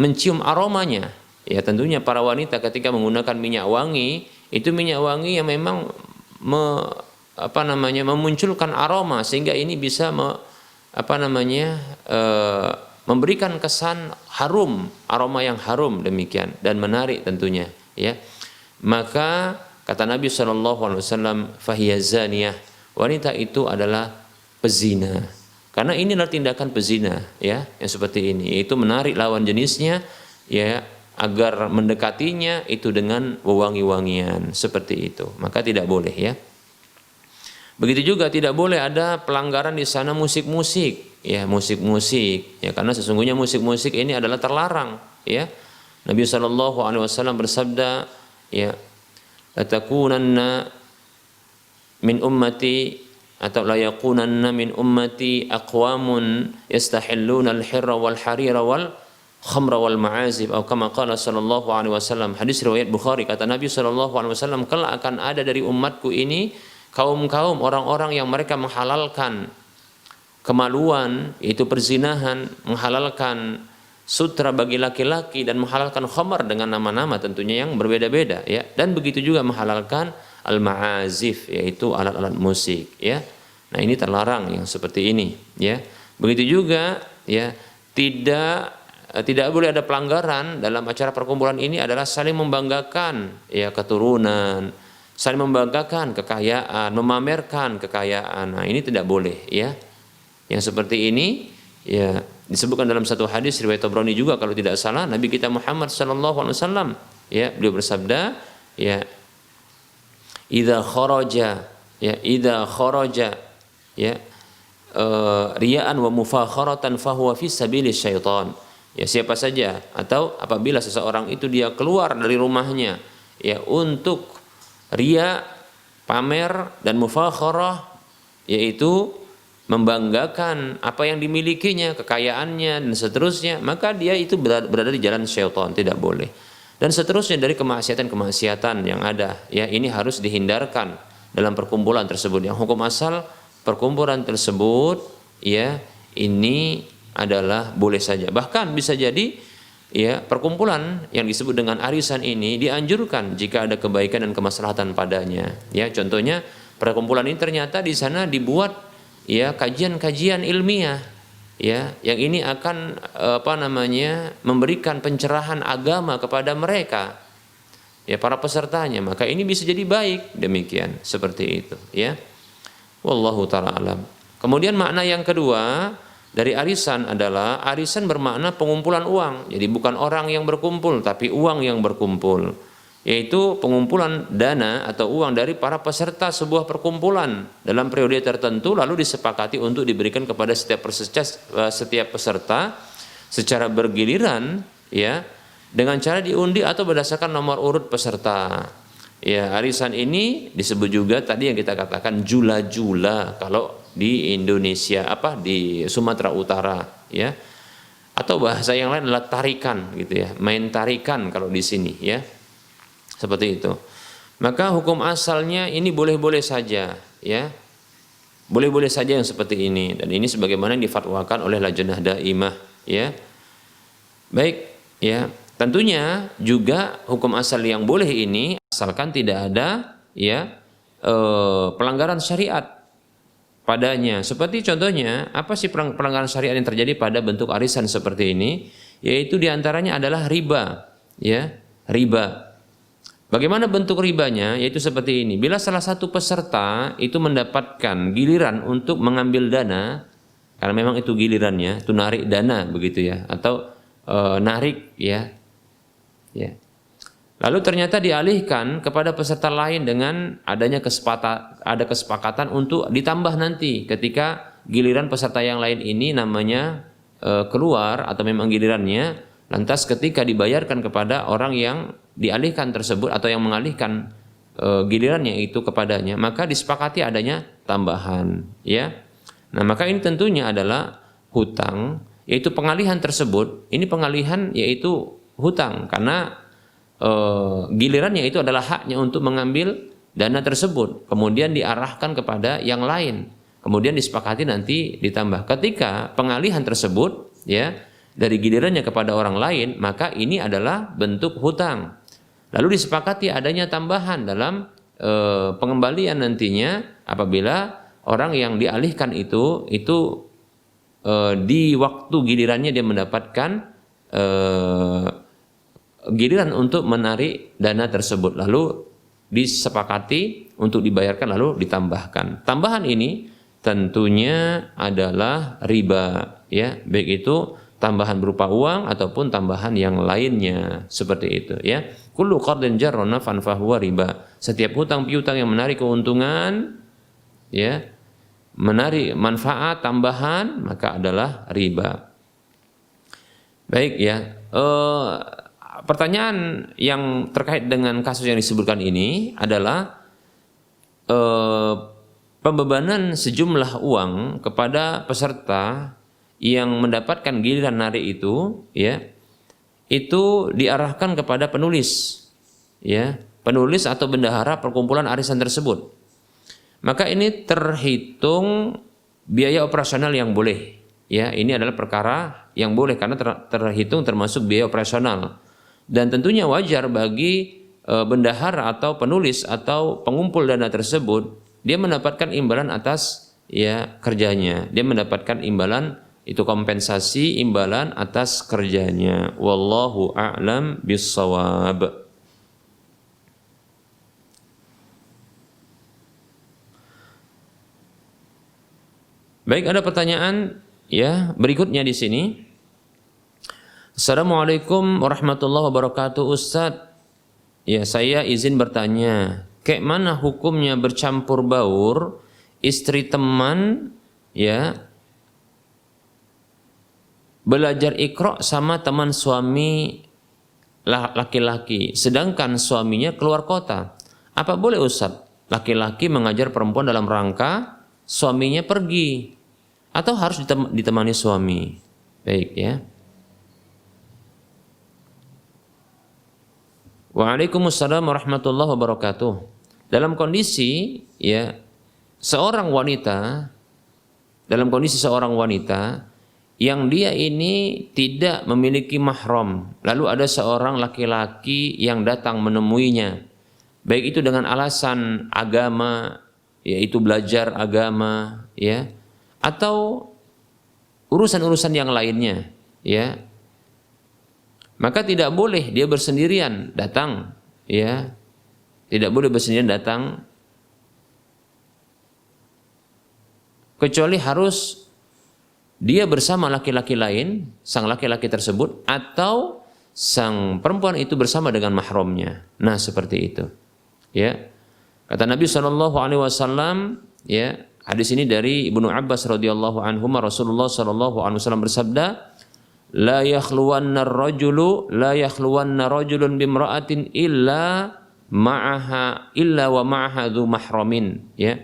mencium aromanya, ya. Tentunya para wanita ketika menggunakan minyak wangi, itu minyak wangi yang memang memunculkan aroma sehingga ini bisa memberikan kesan harum, aroma yang harum demikian dan menarik tentunya, ya. Maka kata Nabi SAW, fahiya zaniyah, wanita itu adalah pezina. Karena inilah tindakan pezina, ya, yang seperti ini, yaitu menarik lawan jenisnya, ya, agar mendekatinya itu dengan wewangi-wangian seperti itu. Maka tidak boleh, ya. Begitu juga tidak boleh ada pelanggaran di sana musik-musik, ya, musik-musik, ya, karena sesungguhnya musik-musik ini adalah terlarang, ya. Nabi SAW bersabda, ya, latakunanna min ummati atau la yakunanna min ummati aqwamun yastahilluna al-hirra wal harira wal khamra wal ma'azib atau kama qala sallallahu alaihi wasallam. Hadis riwayat Bukhari, kata Nabi sallallahu alaihi wasallam, kelak akan ada dari umatku ini kaum-kaum orang-orang yang mereka menghalalkan kemaluan, yaitu perzinahan, menghalalkan sutra bagi laki-laki dan menghalalkan khamar dengan nama-nama tentunya yang berbeda-beda, ya, dan begitu juga menghalalkan al-ma'azif, yaitu alat-alat musik, ya. Nah, ini terlarang yang seperti ini, ya. Begitu juga, ya, tidak boleh ada pelanggaran dalam acara perkumpulan ini adalah saling membanggakan, ya, keturunan, saling membanggakan kekayaan, memamerkan kekayaan. Nah, ini tidak boleh, ya. Yang seperti ini, ya, disebutkan dalam satu hadis riwayat Tabrani juga kalau tidak salah, Nabi kita Muhammad SAW, ya, beliau bersabda, ya, idza kharaja, ya, riya'an wa mufakharatan fahuwa fi sabilis syaitan. Ya, siapa saja atau apabila seseorang itu dia keluar dari rumahnya, ya, untuk riya, pamer dan mufakharah, yaitu membanggakan apa yang dimilikinya, kekayaannya dan seterusnya, maka dia itu berada di jalan syaitan, tidak boleh. Dan seterusnya dari kemaksiatan-kemaksiatan yang ada, ya, ini harus dihindarkan dalam perkumpulan tersebut. Yang hukum asal perkumpulan tersebut, ya, ini adalah boleh saja. Bahkan bisa jadi, ya, perkumpulan yang disebut dengan arisan ini dianjurkan jika ada kebaikan dan kemaslahatan padanya. Ya, contohnya perkumpulan ini ternyata di sana dibuat, ya, kajian-kajian ilmiah, ya, yang ini akan memberikan pencerahan agama kepada mereka, ya, para pesertanya. Maka ini bisa jadi baik, demikian, seperti itu, ya. Wallahu ta'ala alam. Kemudian makna yang kedua dari arisan adalah arisan bermakna pengumpulan uang. Jadi bukan orang yang berkumpul, tapi uang yang berkumpul, yaitu pengumpulan dana atau uang dari para peserta sebuah perkumpulan dalam periode tertentu, lalu disepakati untuk diberikan kepada setiap peserta secara bergiliran, ya, dengan cara diundi atau berdasarkan nomor urut peserta. Ya, arisan ini disebut juga tadi yang kita katakan jula-jula kalau di Indonesia, di Sumatera Utara, ya. Atau bahasa yang lain adalah tarikan, gitu, ya. Main tarikan kalau di sini, ya. Seperti itu. Maka hukum asalnya ini boleh-boleh saja, ya. Boleh-boleh saja yang seperti ini, dan ini sebagaimana yang difatwakan oleh Lajnah Daimah, ya. Baik, ya. Tentunya juga hukum asal yang boleh ini asalkan tidak ada, ya, pelanggaran syariat padanya. Seperti contohnya, apa sih pelanggaran syariat yang terjadi pada bentuk arisan seperti ini? Yaitu diantaranya adalah riba, ya, riba. Bagaimana bentuk ribanya? Yaitu seperti ini. Bila salah satu peserta itu mendapatkan giliran untuk mengambil dana, karena memang itu gilirannya, itu narik dana begitu, ya, atau narik, ya. Lalu ternyata dialihkan kepada peserta lain dengan adanya kesepakatan untuk ditambah nanti ketika giliran peserta yang lain ini namanya keluar atau memang gilirannya, lantas ketika dibayarkan kepada orang yang dialihkan tersebut atau yang mengalihkan gilirannya itu kepadanya, maka disepakati adanya tambahan, ya. Nah, maka ini tentunya adalah hutang, yaitu pengalihan tersebut. Ini pengalihan yaitu hutang karena gilirannya itu adalah haknya untuk mengambil dana tersebut, kemudian diarahkan kepada yang lain, kemudian disepakati nanti ditambah. Ketika pengalihan tersebut, ya, dari gilirannya kepada orang lain, maka ini adalah bentuk hutang. Lalu disepakati adanya tambahan dalam pengembalian nantinya apabila orang yang dialihkan itu di waktu gilirannya dia mendapatkan giliran untuk menarik dana tersebut, lalu disepakati untuk dibayarkan lalu ditambahkan. Tambahan ini tentunya adalah riba, ya, baik itu tambahan berupa uang ataupun tambahan yang lainnya seperti itu, ya. Kullu qardin jarra naf'an fahuwa riba. Setiap hutang piutang yang menarik keuntungan, ya, menarik manfaat tambahan, maka adalah riba. Baik, ya. Pertanyaan yang terkait dengan kasus yang disebutkan ini adalah pembebanan sejumlah uang kepada peserta yang mendapatkan giliran narik itu, ya, itu diarahkan kepada penulis, ya, penulis atau bendahara perkumpulan arisan tersebut. Maka ini terhitung biaya operasional yang boleh, ya, ini adalah perkara yang boleh karena terhitung termasuk biaya operasional. Dan tentunya wajar bagi bendahara atau penulis atau pengumpul dana tersebut, dia mendapatkan imbalan atas, ya, kerjanya. Dia mendapatkan imbalan, itu kompensasi imbalan atas kerjanya. Wallahu a'lam bissawab. Baik, ada pertanyaan, ya, berikutnya di sini. Assalamualaikum warahmatullahi wabarakatuh, Ustadz. Ya, saya izin bertanya, kayak mana hukumnya bercampur baur istri teman, ya, belajar Iqra sama teman suami laki-laki, sedangkan suaminya keluar kota. Apa boleh, Ustadz, laki-laki mengajar perempuan dalam rangka suaminya pergi, atau harus ditemani suami? Baik, ya. Waalaikumsalam warahmatullahi wabarakatuh. Dalam kondisi, ya, seorang wanita yang dia ini tidak memiliki mahram, lalu ada seorang laki-laki yang datang menemuinya, baik itu dengan alasan agama, yaitu belajar agama, ya, atau urusan-urusan yang lainnya, ya, maka tidak boleh dia bersendirian datang, ya, tidak boleh bersendirian datang, kecuali harus dia bersama laki-laki lain, sang laki-laki tersebut, atau sang perempuan itu bersama dengan mahramnya. Nah, seperti itu, ya. Kata Nabi SAW, ya, hadis ini dari Ibnu Abbas radhiyallahu anhu, Rasulullah SAW bersabda, la yakhluwanna rajulun bimra'atin illa wa ma'aha dzu mahramin, ya.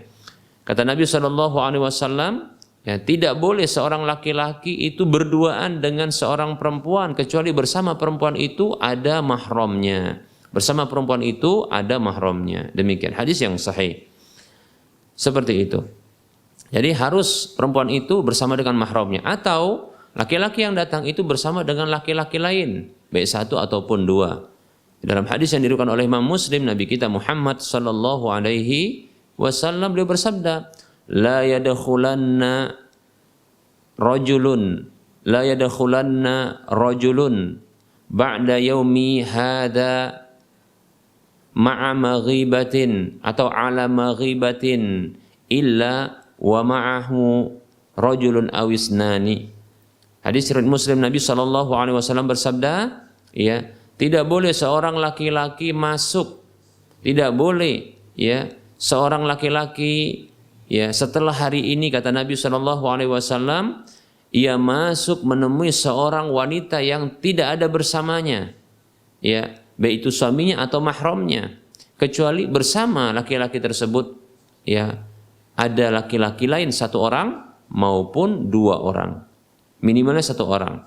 Kata Nabi SAW, ya, tidak boleh seorang laki-laki itu berduaan dengan seorang perempuan kecuali bersama perempuan itu ada mahramnya. Bersama perempuan itu ada mahramnya. Demikian hadis yang sahih. Seperti itu. Jadi harus perempuan itu bersama dengan mahramnya, atau laki-laki yang datang itu bersama dengan laki-laki lain, baik satu ataupun dua. Dalam hadis yang diriwayatkan oleh Imam Muslim, Nabi kita Muhammad sallallahu alaihi wasallam, beliau bersabda, la yadkhulanna rajulun ba'da yaumi hadza ma'a maghibatin atau ala maghibatin illa wa ma'ahu rajulun awisnani. Hadis riwayat Muslim, Nabi SAW bersabda, ya, tidak boleh seorang laki-laki masuk, tidak boleh, ya, seorang laki-laki, ya, setelah hari ini, kata Nabi SAW, ia masuk menemui seorang wanita yang tidak ada bersamanya, ya, baik itu suaminya atau mahramnya, kecuali bersama laki-laki tersebut, ya, ada laki-laki lain satu orang maupun dua orang. Minimalnya satu orang.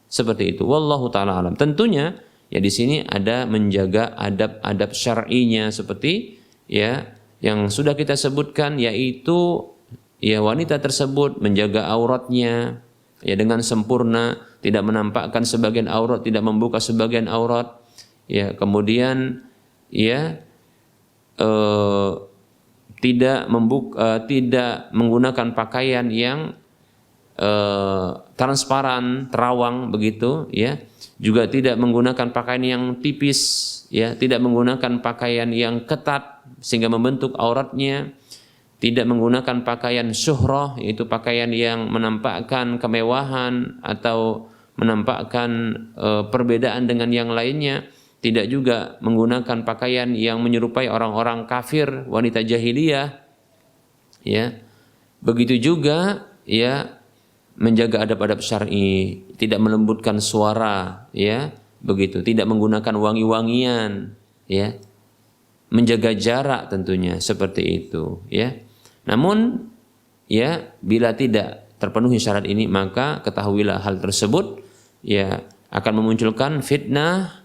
Seperti itu. Wallahu ta'ala alam. Tentunya, ya, di sini ada menjaga adab-adab syar'inya seperti, ya, yang sudah kita sebutkan, yaitu, ya, wanita tersebut menjaga auratnya, ya, dengan sempurna, tidak menampakkan sebagian aurat, tidak membuka sebagian aurat, ya, kemudian, ya, eh, tidak menggunakan pakaian yang transparan, terawang begitu, ya. Juga tidak menggunakan pakaian yang tipis, ya, tidak menggunakan pakaian yang ketat sehingga membentuk auratnya, tidak menggunakan pakaian syuhrah, yaitu pakaian yang menampakkan kemewahan atau menampakkan perbedaan dengan yang lainnya, tidak juga menggunakan pakaian yang menyerupai orang-orang kafir, wanita jahiliyah, ya. Begitu juga, ya, menjaga adab-adab syar'i, tidak melembutkan suara, ya, begitu, tidak menggunakan wangi-wangian, ya, menjaga jarak tentunya seperti itu, ya. Namun, ya, bila tidak terpenuhi syarat ini, maka ketahuilah hal tersebut, ya, akan memunculkan fitnah,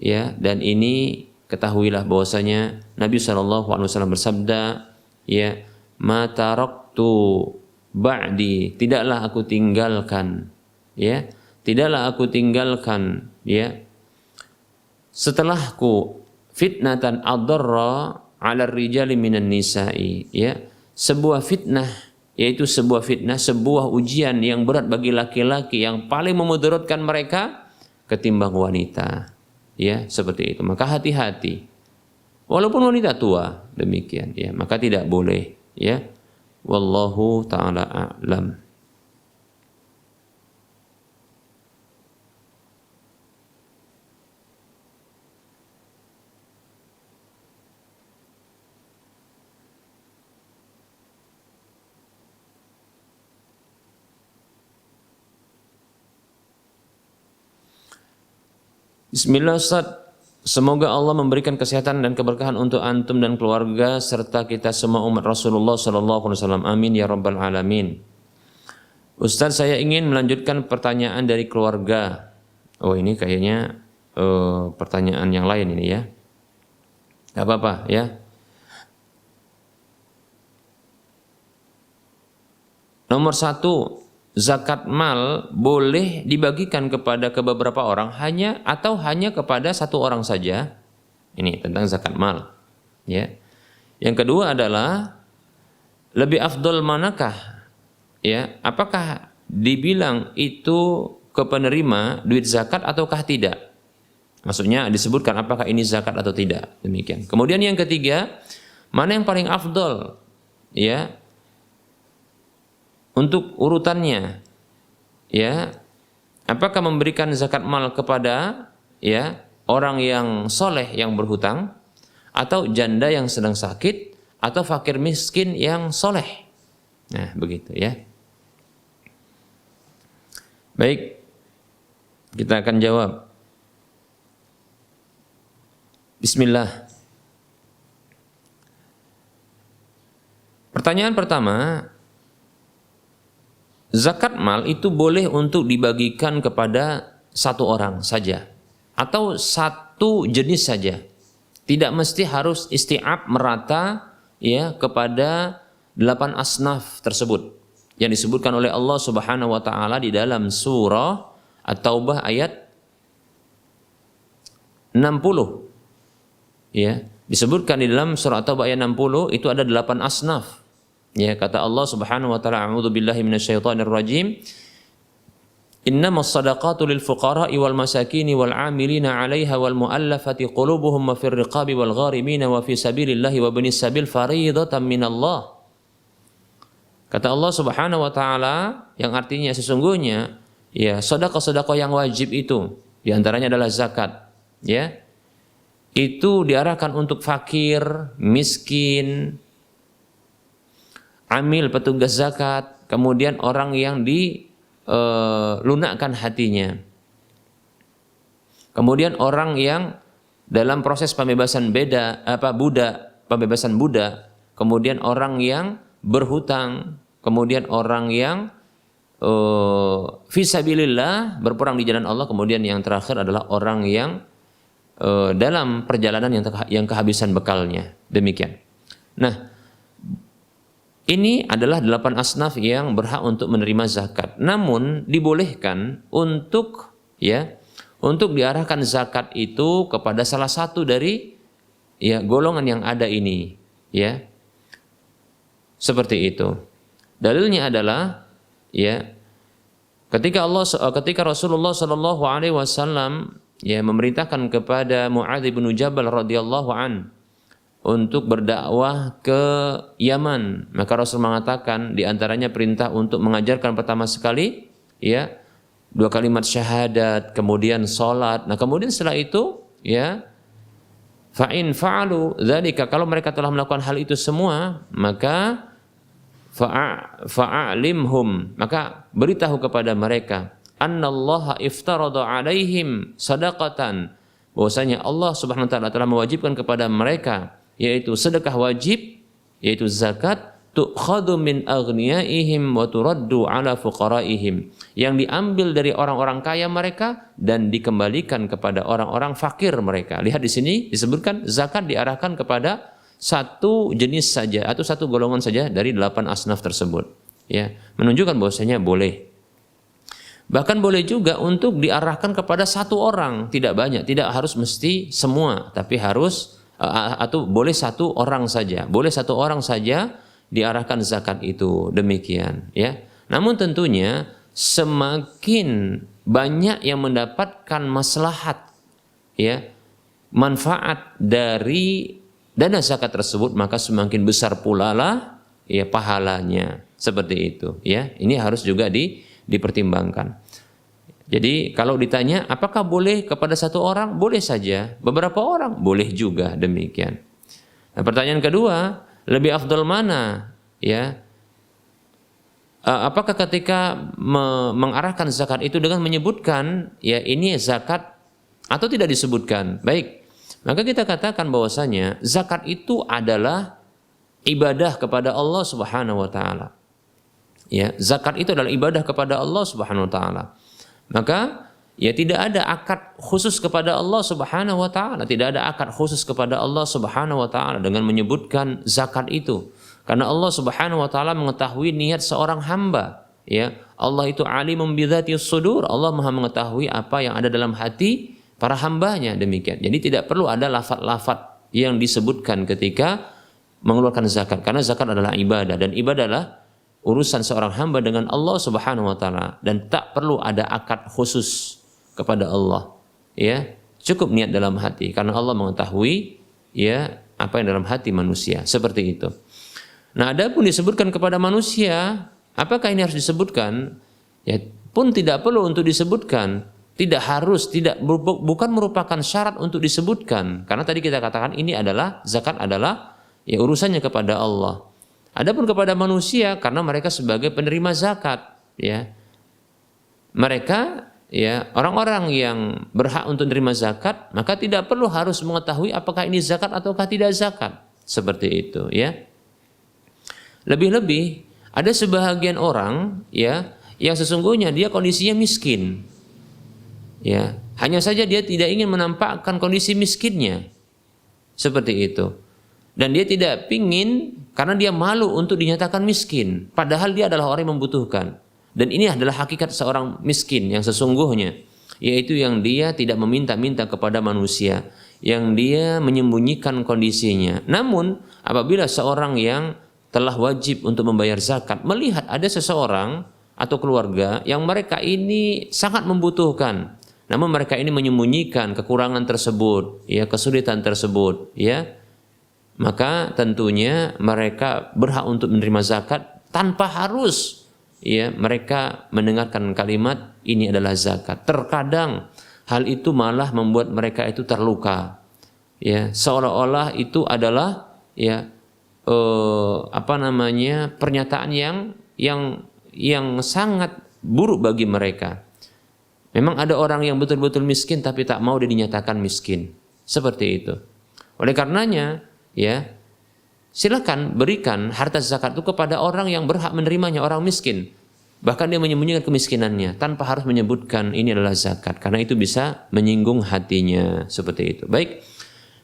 ya, dan ini ketahuilah bahwasanya Nabi SAW bersabda, ya, ma taraktu ba'di, tidaklah aku tinggalkan, ya, tidaklah aku tinggalkan, ya, setelahku fitnatan adarra 'ala rijali minan nisa'i, ya, sebuah fitnah, yaitu sebuah fitnah, sebuah ujian yang berat bagi laki-laki yang paling memudaratkan mereka ketimbang wanita, ya, seperti itu. Maka hati-hati, walaupun wanita tua, demikian, ya, maka tidak boleh, ya. Wallahu ta'ala a'lam. Bismillah Ustaz, semoga Allah memberikan kesehatan dan keberkahan untuk antum dan keluarga serta kita semua umat Rasulullah SAW. Amin ya rabbal alamin. Ustaz, saya ingin melanjutkan pertanyaan dari keluarga. Oh, ini kayaknya pertanyaan yang lain ini, ya. Gak apa-apa, ya. Nomor 1, zakat mal boleh dibagikan kepada beberapa orang hanya kepada satu orang saja. Ini tentang zakat mal, ya. Yang kedua adalah lebih afdol manakah, ya? Apakah dibilang itu ke penerima duit zakat ataukah tidak? Maksudnya disebutkan apakah ini zakat atau tidak, demikian. Kemudian yang ketiga, mana yang paling afdol, ya, untuk urutannya, ya, apakah memberikan zakat mal kepada, ya, orang yang soleh yang berhutang, atau janda yang sedang sakit, atau fakir miskin yang soleh? Nah, begitu, ya. Baik, kita akan jawab. Bismillah. Pertanyaan pertama, zakat mal itu boleh untuk dibagikan kepada satu orang saja atau satu jenis saja. Tidak mesti harus isti'ab merata, ya, kepada 8 asnaf tersebut yang disebutkan oleh Allah Subhanahu wa taala di dalam surah At-Taubah ayat 60. Ya, disebutkan di dalam surah At-Taubah ayat 60 itu ada 8 asnaf. Ya, kata Allah Subhanahu wa taala, a'udzu billahi minasyaitonir rajim. Innamas shadaqatu lil fuqara'i wal masakini wal 'amilina 'alaiha wal mu'allafati qulubuhum wa fir riqabi wal gharimina wa fi sabilillahi wa binis sabil fariidatan minallah. Kata Allah Subhanahu wa taala, yang artinya sesungguhnya, ya, sedekah-sedekah yang wajib itu di antaranya adalah zakat, ya. Itu diarahkan untuk fakir, miskin, amil petugas zakat, kemudian orang yang dilunakkan hatinya, kemudian orang yang dalam proses pembebasan pembebasan budak, kemudian orang yang berhutang, kemudian orang yang fisabilillah berperang di jalan Allah, kemudian yang terakhir adalah orang yang dalam perjalanan yang kehabisan bekalnya. Demikian. Nah, ini adalah 8 asnaf yang berhak untuk menerima zakat. Namun dibolehkan untuk, ya, untuk diarahkan zakat itu kepada salah satu dari ya golongan yang ada ini, ya. Seperti itu. Dalilnya adalah ya ketika Rasulullah Shallallahu alaihi wasallam ya memerintahkan kepada Muadz bin Jabal radhiyallahu an untuk berdakwah ke Yaman, maka Rasul mengatakan di antaranya perintah untuk mengajarkan pertama sekali ya 2 kalimat syahadat, kemudian salat. Nah, kemudian setelah itu ya fa in fa'alu dzalika, kalau mereka telah melakukan hal itu semua, maka fa'alimhum, maka beritahu kepada mereka annallaha iftarada alaihim sadaqatan, bahwasanya Allah Subhanahu wa taala telah mewajibkan kepada mereka yaitu sedekah wajib, yaitu zakat, tu'khadhu min aghniyaihim wa turaddu ala fuqaraihim, yang diambil dari orang-orang kaya mereka dan dikembalikan kepada orang-orang fakir mereka. Lihat di sini disebutkan zakat diarahkan kepada satu jenis saja atau satu golongan saja dari 8 asnaf tersebut, ya, menunjukkan bahwasanya boleh. Bahkan boleh juga untuk diarahkan kepada satu orang, tidak banyak, tidak harus mesti semua, tapi harus atau boleh satu orang saja, boleh satu orang saja diarahkan zakat itu, demikian, ya. Namun tentunya semakin banyak yang mendapatkan maslahat, ya, manfaat dari dana zakat tersebut, maka semakin besar pula lah ya pahalanya, seperti itu, ya. Ini harus juga dipertimbangkan. Jadi kalau ditanya apakah boleh kepada satu orang, boleh saja. Beberapa orang boleh juga, demikian. Nah, pertanyaan kedua, lebih afdal mana, ya? Apakah ketika mengarahkan zakat itu dengan menyebutkan ya ini zakat atau tidak disebutkan? Baik, maka kita katakan bahwasanya zakat itu adalah ibadah kepada Allah Subhanahu wa taala. Ya, zakat itu adalah ibadah kepada Allah Subhanahu wa taala. Maka ya tidak ada akad khusus kepada Allah Subhanahu wa taala, tidak ada akad khusus kepada Allah Subhanahu wa taala dengan menyebutkan zakat itu. Karena Allah Subhanahu wa taala mengetahui niat seorang hamba, ya. Allah itu alimun bidzatis sudur, Allah Maha mengetahui apa yang ada dalam hati para hambanya, demikian. Jadi tidak perlu ada lafaz-lafaz yang disebutkan ketika mengeluarkan zakat, karena zakat adalah ibadah, dan ibadah adalah urusan seorang hamba dengan Allah Subhanahu wa taala, dan tak perlu ada akad khusus kepada Allah, ya. Cukup niat dalam hati, karena Allah mengetahui ya apa yang dalam hati manusia, seperti itu. Nah, adapun disebutkan kepada manusia, apakah ini harus disebutkan? Ya pun tidak perlu untuk disebutkan, tidak harus, bukan merupakan syarat untuk disebutkan, karena tadi kita katakan ini adalah zakat adalah ya urusannya kepada Allah. Adapun kepada manusia, karena mereka sebagai penerima zakat, ya, mereka ya orang-orang yang berhak untuk menerima zakat, maka tidak perlu harus mengetahui apakah ini zakat ataukah tidak zakat, seperti itu, ya. Lebih-lebih ada sebahagian orang ya yang sesungguhnya dia kondisinya miskin, ya, hanya saja dia tidak ingin menampakkan kondisi miskinnya, seperti itu. Dan dia tidak ingin karena dia malu untuk dinyatakan miskin, padahal dia adalah orang yang membutuhkan. Dan ini adalah hakikat seorang miskin yang sesungguhnya, yaitu yang dia tidak meminta-minta kepada manusia, yang dia menyembunyikan kondisinya. Namun apabila seorang yang telah wajib untuk membayar zakat melihat ada seseorang atau keluarga yang mereka ini sangat membutuhkan, namun mereka ini menyembunyikan kekurangan tersebut, ya, kesulitan tersebut, ya, maka tentunya mereka berhak untuk menerima zakat tanpa harus ya mereka mendengarkan kalimat ini adalah zakat. Terkadang hal itu malah membuat mereka itu terluka, ya, seolah-olah itu adalah ya pernyataan yang sangat buruk bagi mereka. Memang ada orang yang betul-betul miskin tapi tak mau dia dinyatakan miskin, seperti itu. Oleh karenanya ya, silakan berikan harta zakat itu kepada orang yang berhak menerimanya, orang miskin. Bahkan dia menyembunyikan kemiskinannya tanpa harus menyebutkan ini adalah zakat, karena itu bisa menyinggung hatinya, seperti itu. Baik.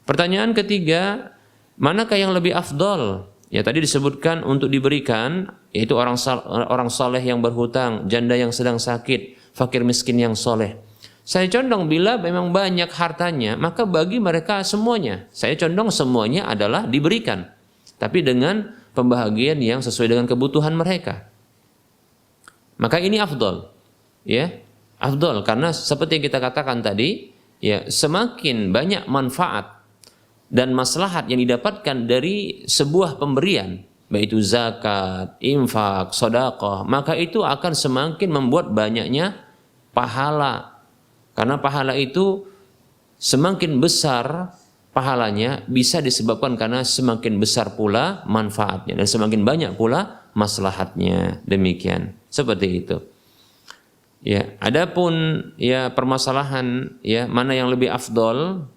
Pertanyaan ketiga, manakah yang lebih afdol? Ya, tadi disebutkan untuk diberikan yaitu orang saleh yang berhutang, janda yang sedang sakit, fakir miskin yang soleh. Saya condong bila memang banyak hartanya, maka bagi mereka semuanya. Saya condong semuanya adalah diberikan, tapi dengan pembahagian yang sesuai dengan kebutuhan mereka. Maka ini afdol, ya, afdol karena seperti yang kita katakan tadi, ya, semakin banyak manfaat dan maslahat yang didapatkan dari sebuah pemberian, baik itu zakat, infak, sedekah, maka itu akan semakin membuat banyaknya pahala. Karena pahala itu semakin besar pahalanya bisa disebabkan karena semakin besar pula manfaatnya dan semakin banyak pula maslahatnya. Demikian, seperti itu. Ya, adapun ya permasalahan ya mana yang lebih afdol,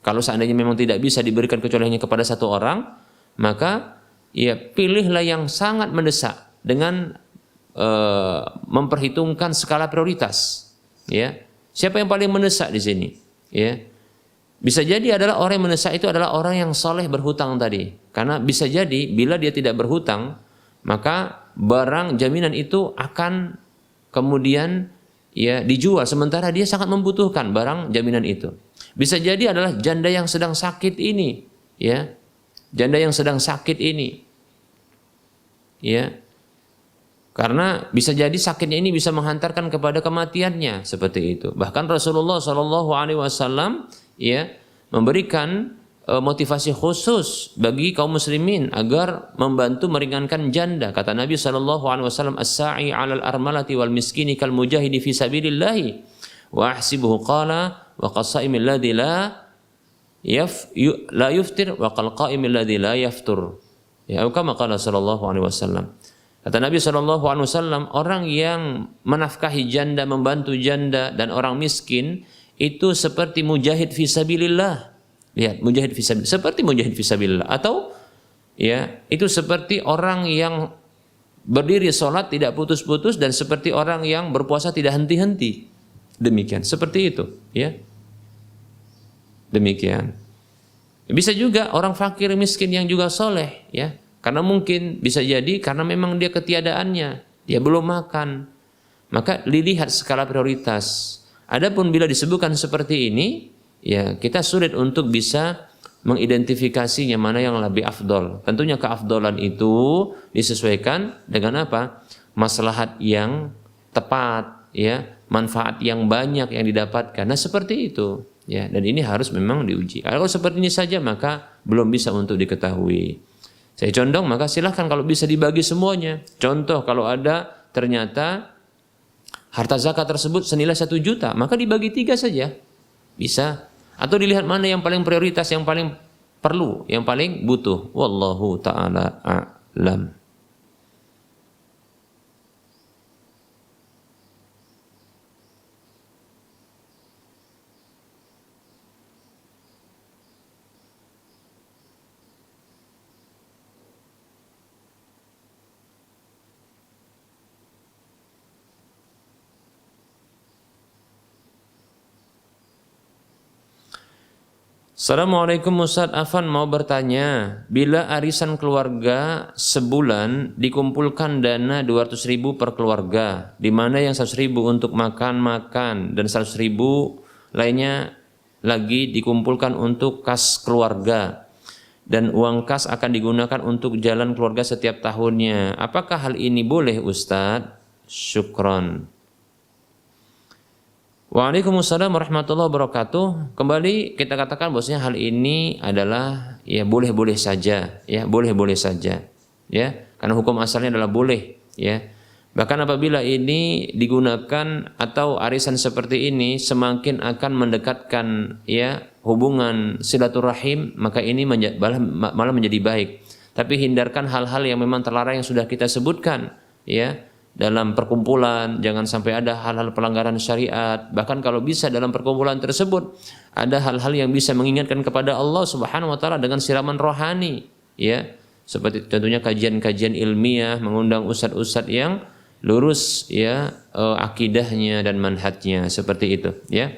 kalau seandainya memang tidak bisa diberikan kecuali hanya kepada satu orang, maka ya pilihlah yang sangat mendesak dengan memperhitungkan skala prioritas. Ya, siapa yang paling mendesak di sini? Ya, bisa jadi adalah orang yang mendesak itu adalah orang yang soleh berhutang tadi, karena bisa jadi bila dia tidak berhutang, maka barang jaminan itu akan kemudian ya dijual, sementara dia sangat membutuhkan barang jaminan itu. Bisa jadi adalah janda yang sedang sakit ini, ya, janda yang sedang sakit ini, ya, karena bisa jadi sakitnya ini bisa menghantarkan kepada kematiannya, seperti itu. Bahkan Rasulullah SAW ya memberikan motivasi khusus bagi kaum muslimin agar membantu meringankan janda. Kata Nabi SAW, as-sa'i 'alal armalati wal miskini kal mujahidi fi sabilillah wa ahsibuhu qala wa qasaimil ladzi la yuftir wa qal qaimil ladzi la yaftur. Ya, kama qala sallallahu alaihi wasallam. Kata Nabi SAW, orang yang menafkahi janda, membantu janda dan orang miskin itu seperti mujahid fisabilillah. Lihat, mujahid fisabilillah, seperti mujahid fisabilillah. Atau ya, itu seperti orang yang berdiri sholat tidak putus-putus dan seperti orang yang berpuasa tidak henti-henti. Demikian, seperti itu, ya. Demikian. Bisa juga orang fakir miskin yang juga soleh, ya. Karena mungkin bisa jadi karena memang dia ketiadaannya, dia belum makan. Maka dilihat skala prioritas. Adapun bila disebutkan seperti ini, ya kita sulit untuk bisa mengidentifikasinya mana yang lebih afdol. Tentunya keafdolan itu disesuaikan dengan apa? Maslahat yang tepat, ya, manfaat yang banyak yang didapatkan. Nah, seperti itu, ya. Dan ini harus memang diuji. Kalau seperti ini saja maka belum bisa untuk diketahui. Saya condong maka silahkan kalau bisa dibagi semuanya. Contoh kalau ada ternyata harta zakat tersebut senilai 1 juta, maka dibagi 3 saja. Bisa. Atau dilihat mana yang paling prioritas, yang paling perlu, yang paling butuh. Wallahu ta'ala a'lam. Assalamualaikum Ustaz, Afan mau bertanya, bila arisan keluarga sebulan dikumpulkan dana 200.000 per keluarga, di mana yang 100.000 untuk makan dan 100.000 lainnya lagi dikumpulkan untuk kas keluarga, dan uang kas akan digunakan untuk jalan keluarga setiap tahunnya. Apakah hal ini boleh Ustaz? Syukron. Waalaikumsalam warahmatullahi wabarakatuh. Kembali kita katakan bahwasanya hal ini adalah ya boleh-boleh saja, ya boleh-boleh saja, ya karena hukum asalnya adalah boleh, ya. Bahkan apabila ini digunakan atau arisan seperti ini semakin akan mendekatkan ya hubungan silaturahim, maka ini malah menjadi baik. Tapi hindarkan hal-hal yang memang terlarang yang sudah kita sebutkan, ya. Dalam perkumpulan jangan sampai ada hal-hal pelanggaran syariat. Bahkan kalau bisa dalam perkumpulan tersebut ada hal-hal yang bisa mengingatkan kepada Allah Subhanahu wa taala dengan siraman rohani, ya. Seperti tentunya kajian-kajian ilmiah, mengundang ustadz-ustadz yang lurus, ya, akidahnya dan manhajnya, seperti itu, ya.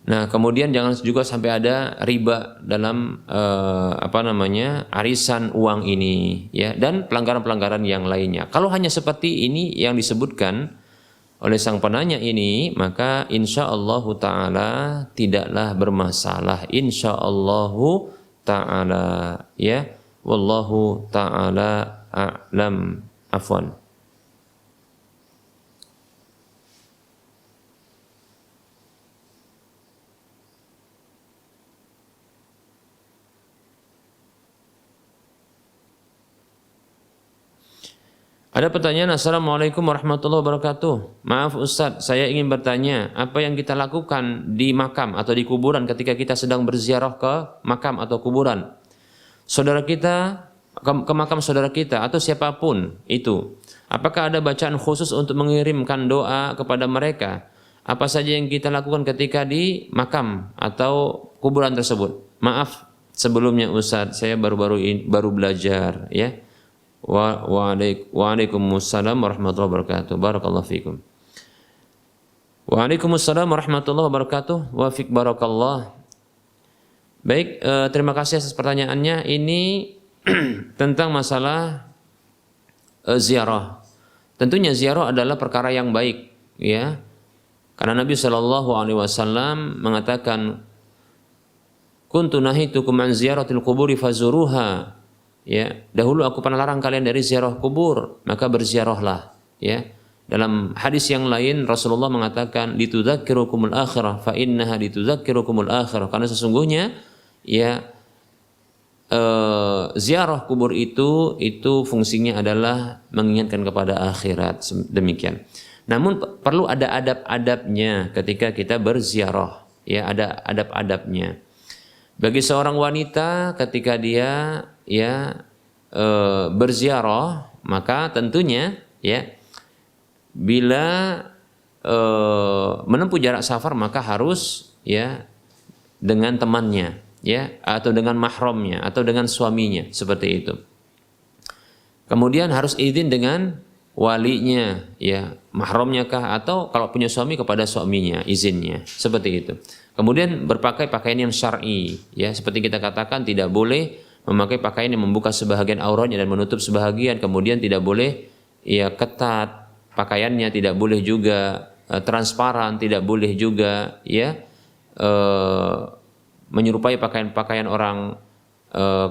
Nah, kemudian jangan juga sampai ada riba dalam arisan uang ini, ya, dan pelanggaran-pelanggaran yang lainnya. Kalau hanya seperti ini yang disebutkan, oleh sang penanya ini, maka insyaallah taala tidaklah bermasalah, insyaallah taala, ya. Wallahu taala a'lam. Afwan. Ada pertanyaan, Assalamualaikum warahmatullahi wabarakatuh. Maaf Ustadz, saya ingin bertanya, apa yang kita lakukan di makam atau di kuburan ketika kita sedang berziarah ke makam atau kuburan saudara kita, ke makam saudara kita atau siapapun itu? Apakah ada bacaan khusus untuk mengirimkan doa kepada mereka? Apa saja yang kita lakukan ketika di makam atau kuburan tersebut? Maaf sebelumnya Ustadz, saya baru belajar, ya. Waalaikumsalam warahmatullahi wabarakatuh. Barakallahu fikum. Waalaikumsalam warahmatullahi wabarakatuh. Wa fik barakallah. Baik, terima kasih atas pertanyaannya. Ini tentang masalah ziarah. Tentunya ziarah adalah perkara yang baik, ya. Karena Nabi Shallallahu Alaihi Wasallam mengatakan, "Kuntu nahitukum an ziyaratil quburi fazuruha." Ya, dahulu aku pernah larang kalian dari ziarah kubur, maka berziarahlah, ya. Dalam hadis yang lain Rasulullah mengatakan, "Litudzakirukumul akhirah fa innaha litudzakirukumul akhirah." Karena sesungguhnya, ya, ziarah kubur itu fungsinya adalah mengingatkan kepada akhirat, demikian. Namun perlu ada adab-adabnya ketika kita berziarah, ya, ada adab-adabnya. Bagi seorang wanita ketika dia, ya, berziarah, maka tentunya, ya, bila menempuh jarak safar maka harus, ya, dengan temannya, ya, atau dengan mahramnya atau dengan suaminya, seperti itu. Kemudian harus izin dengan walinya, ya, mahramnya kah, atau kalau punya suami kepada suaminya izinnya, seperti itu. Kemudian berpakai pakaian yang syar'i, ya, seperti kita katakan tidak boleh memakai pakaian yang membuka sebahagian auratnya dan menutup sebahagian, kemudian tidak boleh, ya, ketat pakaiannya, tidak boleh juga transparan, tidak boleh juga, ya, menyerupai pakaian-pakaian orang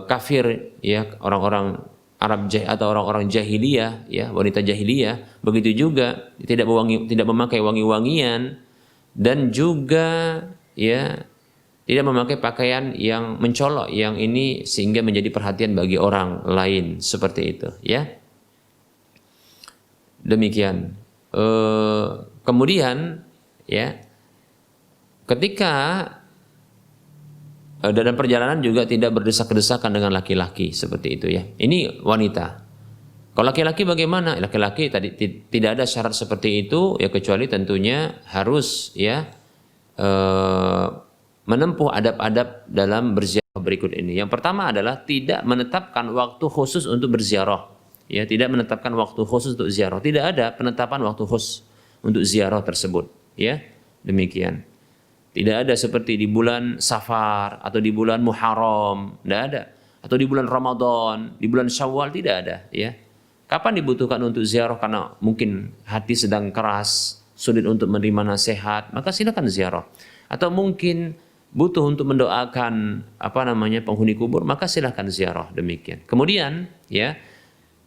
kafir, ya, orang-orang Arab atau orang-orang jahiliyah, ya, wanita jahiliyah. Begitu juga tidak memakai wangi-wangian, dan juga, ya, tidak memakai pakaian yang mencolok, yang ini sehingga menjadi perhatian bagi orang lain, seperti itu, ya. Demikian. Kemudian, ya, ketika dalam perjalanan juga tidak berdesak-desakan dengan laki-laki, seperti itu, ya. Ini wanita. Kalau laki-laki bagaimana? Laki-laki tadi tidak ada syarat seperti itu, ya, kecuali tentunya harus, ya, menempuh adab-adab dalam berziarah berikut ini. Yang pertama adalah tidak menetapkan waktu khusus untuk berziarah. Ya, tidak menetapkan waktu khusus untuk ziarah. Tidak ada penetapan waktu khusus untuk ziarah tersebut, ya. Demikian. Tidak ada seperti di bulan Safar atau di bulan Muharram, tidak ada. Atau di bulan Ramadan, di bulan Syawal, tidak ada, ya. Kapan dibutuhkan untuk ziarah karena mungkin hati sedang keras, sulit untuk menerima nasihat, maka silakan ziarah. Atau mungkin butuh untuk mendoakan penghuni kubur, maka silakan ziarah, demikian. Kemudian, ya,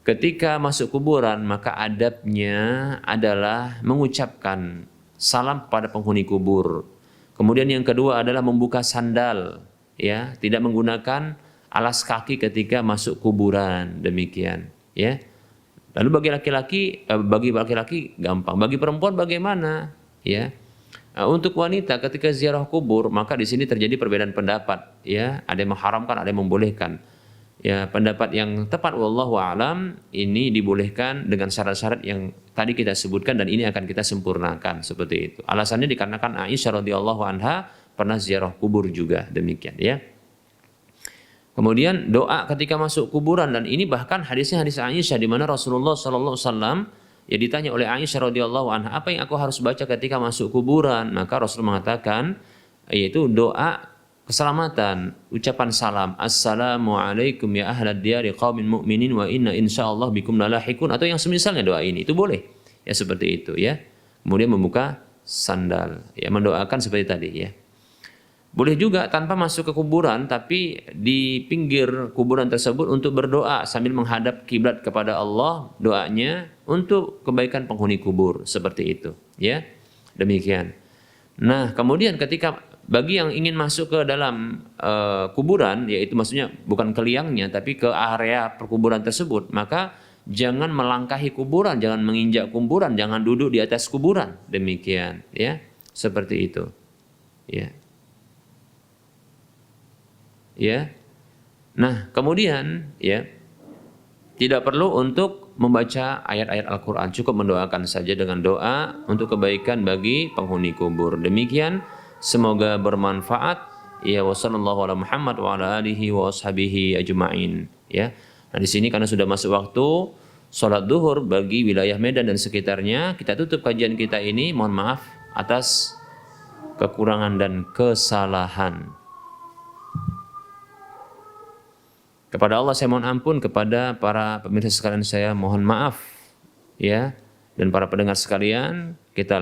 ketika masuk kuburan maka adabnya adalah mengucapkan salam kepada penghuni kubur. Kemudian yang kedua adalah membuka sandal, ya, tidak menggunakan alas kaki ketika masuk kuburan, demikian, ya. Lalu bagi laki-laki gampang, bagi perempuan bagaimana, ya? Untuk wanita ketika ziarah kubur maka di sini terjadi perbedaan pendapat, ya, ada yang mengharamkan, ada yang membolehkan. Ya, pendapat yang tepat wallahu a'lam ini dibolehkan dengan syarat-syarat yang tadi kita sebutkan, dan ini akan kita sempurnakan, seperti itu. Alasannya dikarenakan Aisyah radhiyallahu anha pernah ziarah kubur juga, demikian, ya. Kemudian doa ketika masuk kuburan, dan ini bahkan hadisnya hadis Aisyah di mana Rasulullah sallallahu alaihi wasallam, ya, ditanya oleh Aisyah radhiyallahu anha, apa yang aku harus baca ketika masuk kuburan? Maka Rasul mengatakan, yaitu doa keselamatan, ucapan salam, assalamualaikum ya ahlad diyari qaumin mu'minin wa inna insyaallah bikum lalahiqun, atau yang semisalnya doa ini, itu boleh, ya, seperti itu, ya. kemudian membuka sandal, ya mendoakan seperti tadi ya. Boleh juga tanpa masuk ke kuburan, tapi di pinggir kuburan tersebut untuk berdoa sambil menghadap kiblat kepada Allah, doanya untuk kebaikan penghuni kubur, seperti itu ya. Demikian. Nah, kemudian ketika bagi yang ingin masuk ke dalam kuburan, yaitu maksudnya bukan ke liangnya tapi ke area perkuburan tersebut, maka jangan melangkahi kuburan, jangan menginjak kuburan, jangan duduk di atas kuburan. Demikian ya. Seperti itu. Ya. Ya. Nah, kemudian ya tidak perlu untuk membaca ayat-ayat Al-Qur'an, cukup mendoakan saja dengan doa untuk kebaikan bagi penghuni kubur. Demikian, semoga bermanfaat. Ya, wassallallahu ala Muhammad wa ala alihi wa ashabihi ajma'in. Ya. Nah, di sini karena sudah masuk waktu salat duhur bagi wilayah Medan dan sekitarnya, kita tutup kajian kita ini. Mohon maaf atas kekurangan dan kesalahan. Kepada Allah saya mohon ampun, kepada para pemirsa sekalian saya mohon maaf ya, dan para pendengar sekalian, kita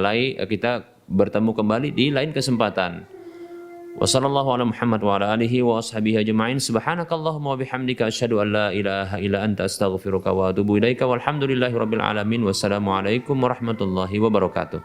bertemu kembali di lain kesempatan. Wassallallahu ala Muhammad wa ala alihi wa ashabihi ajma'in. Subhanakallahumma wa bihamdika asyhadu an la ilaha illa anta astaghfiruka wa atubu ilaika walhamdulillahi rabbil alamin. Wassalamualaikum warahmatullahi wabarakatuh.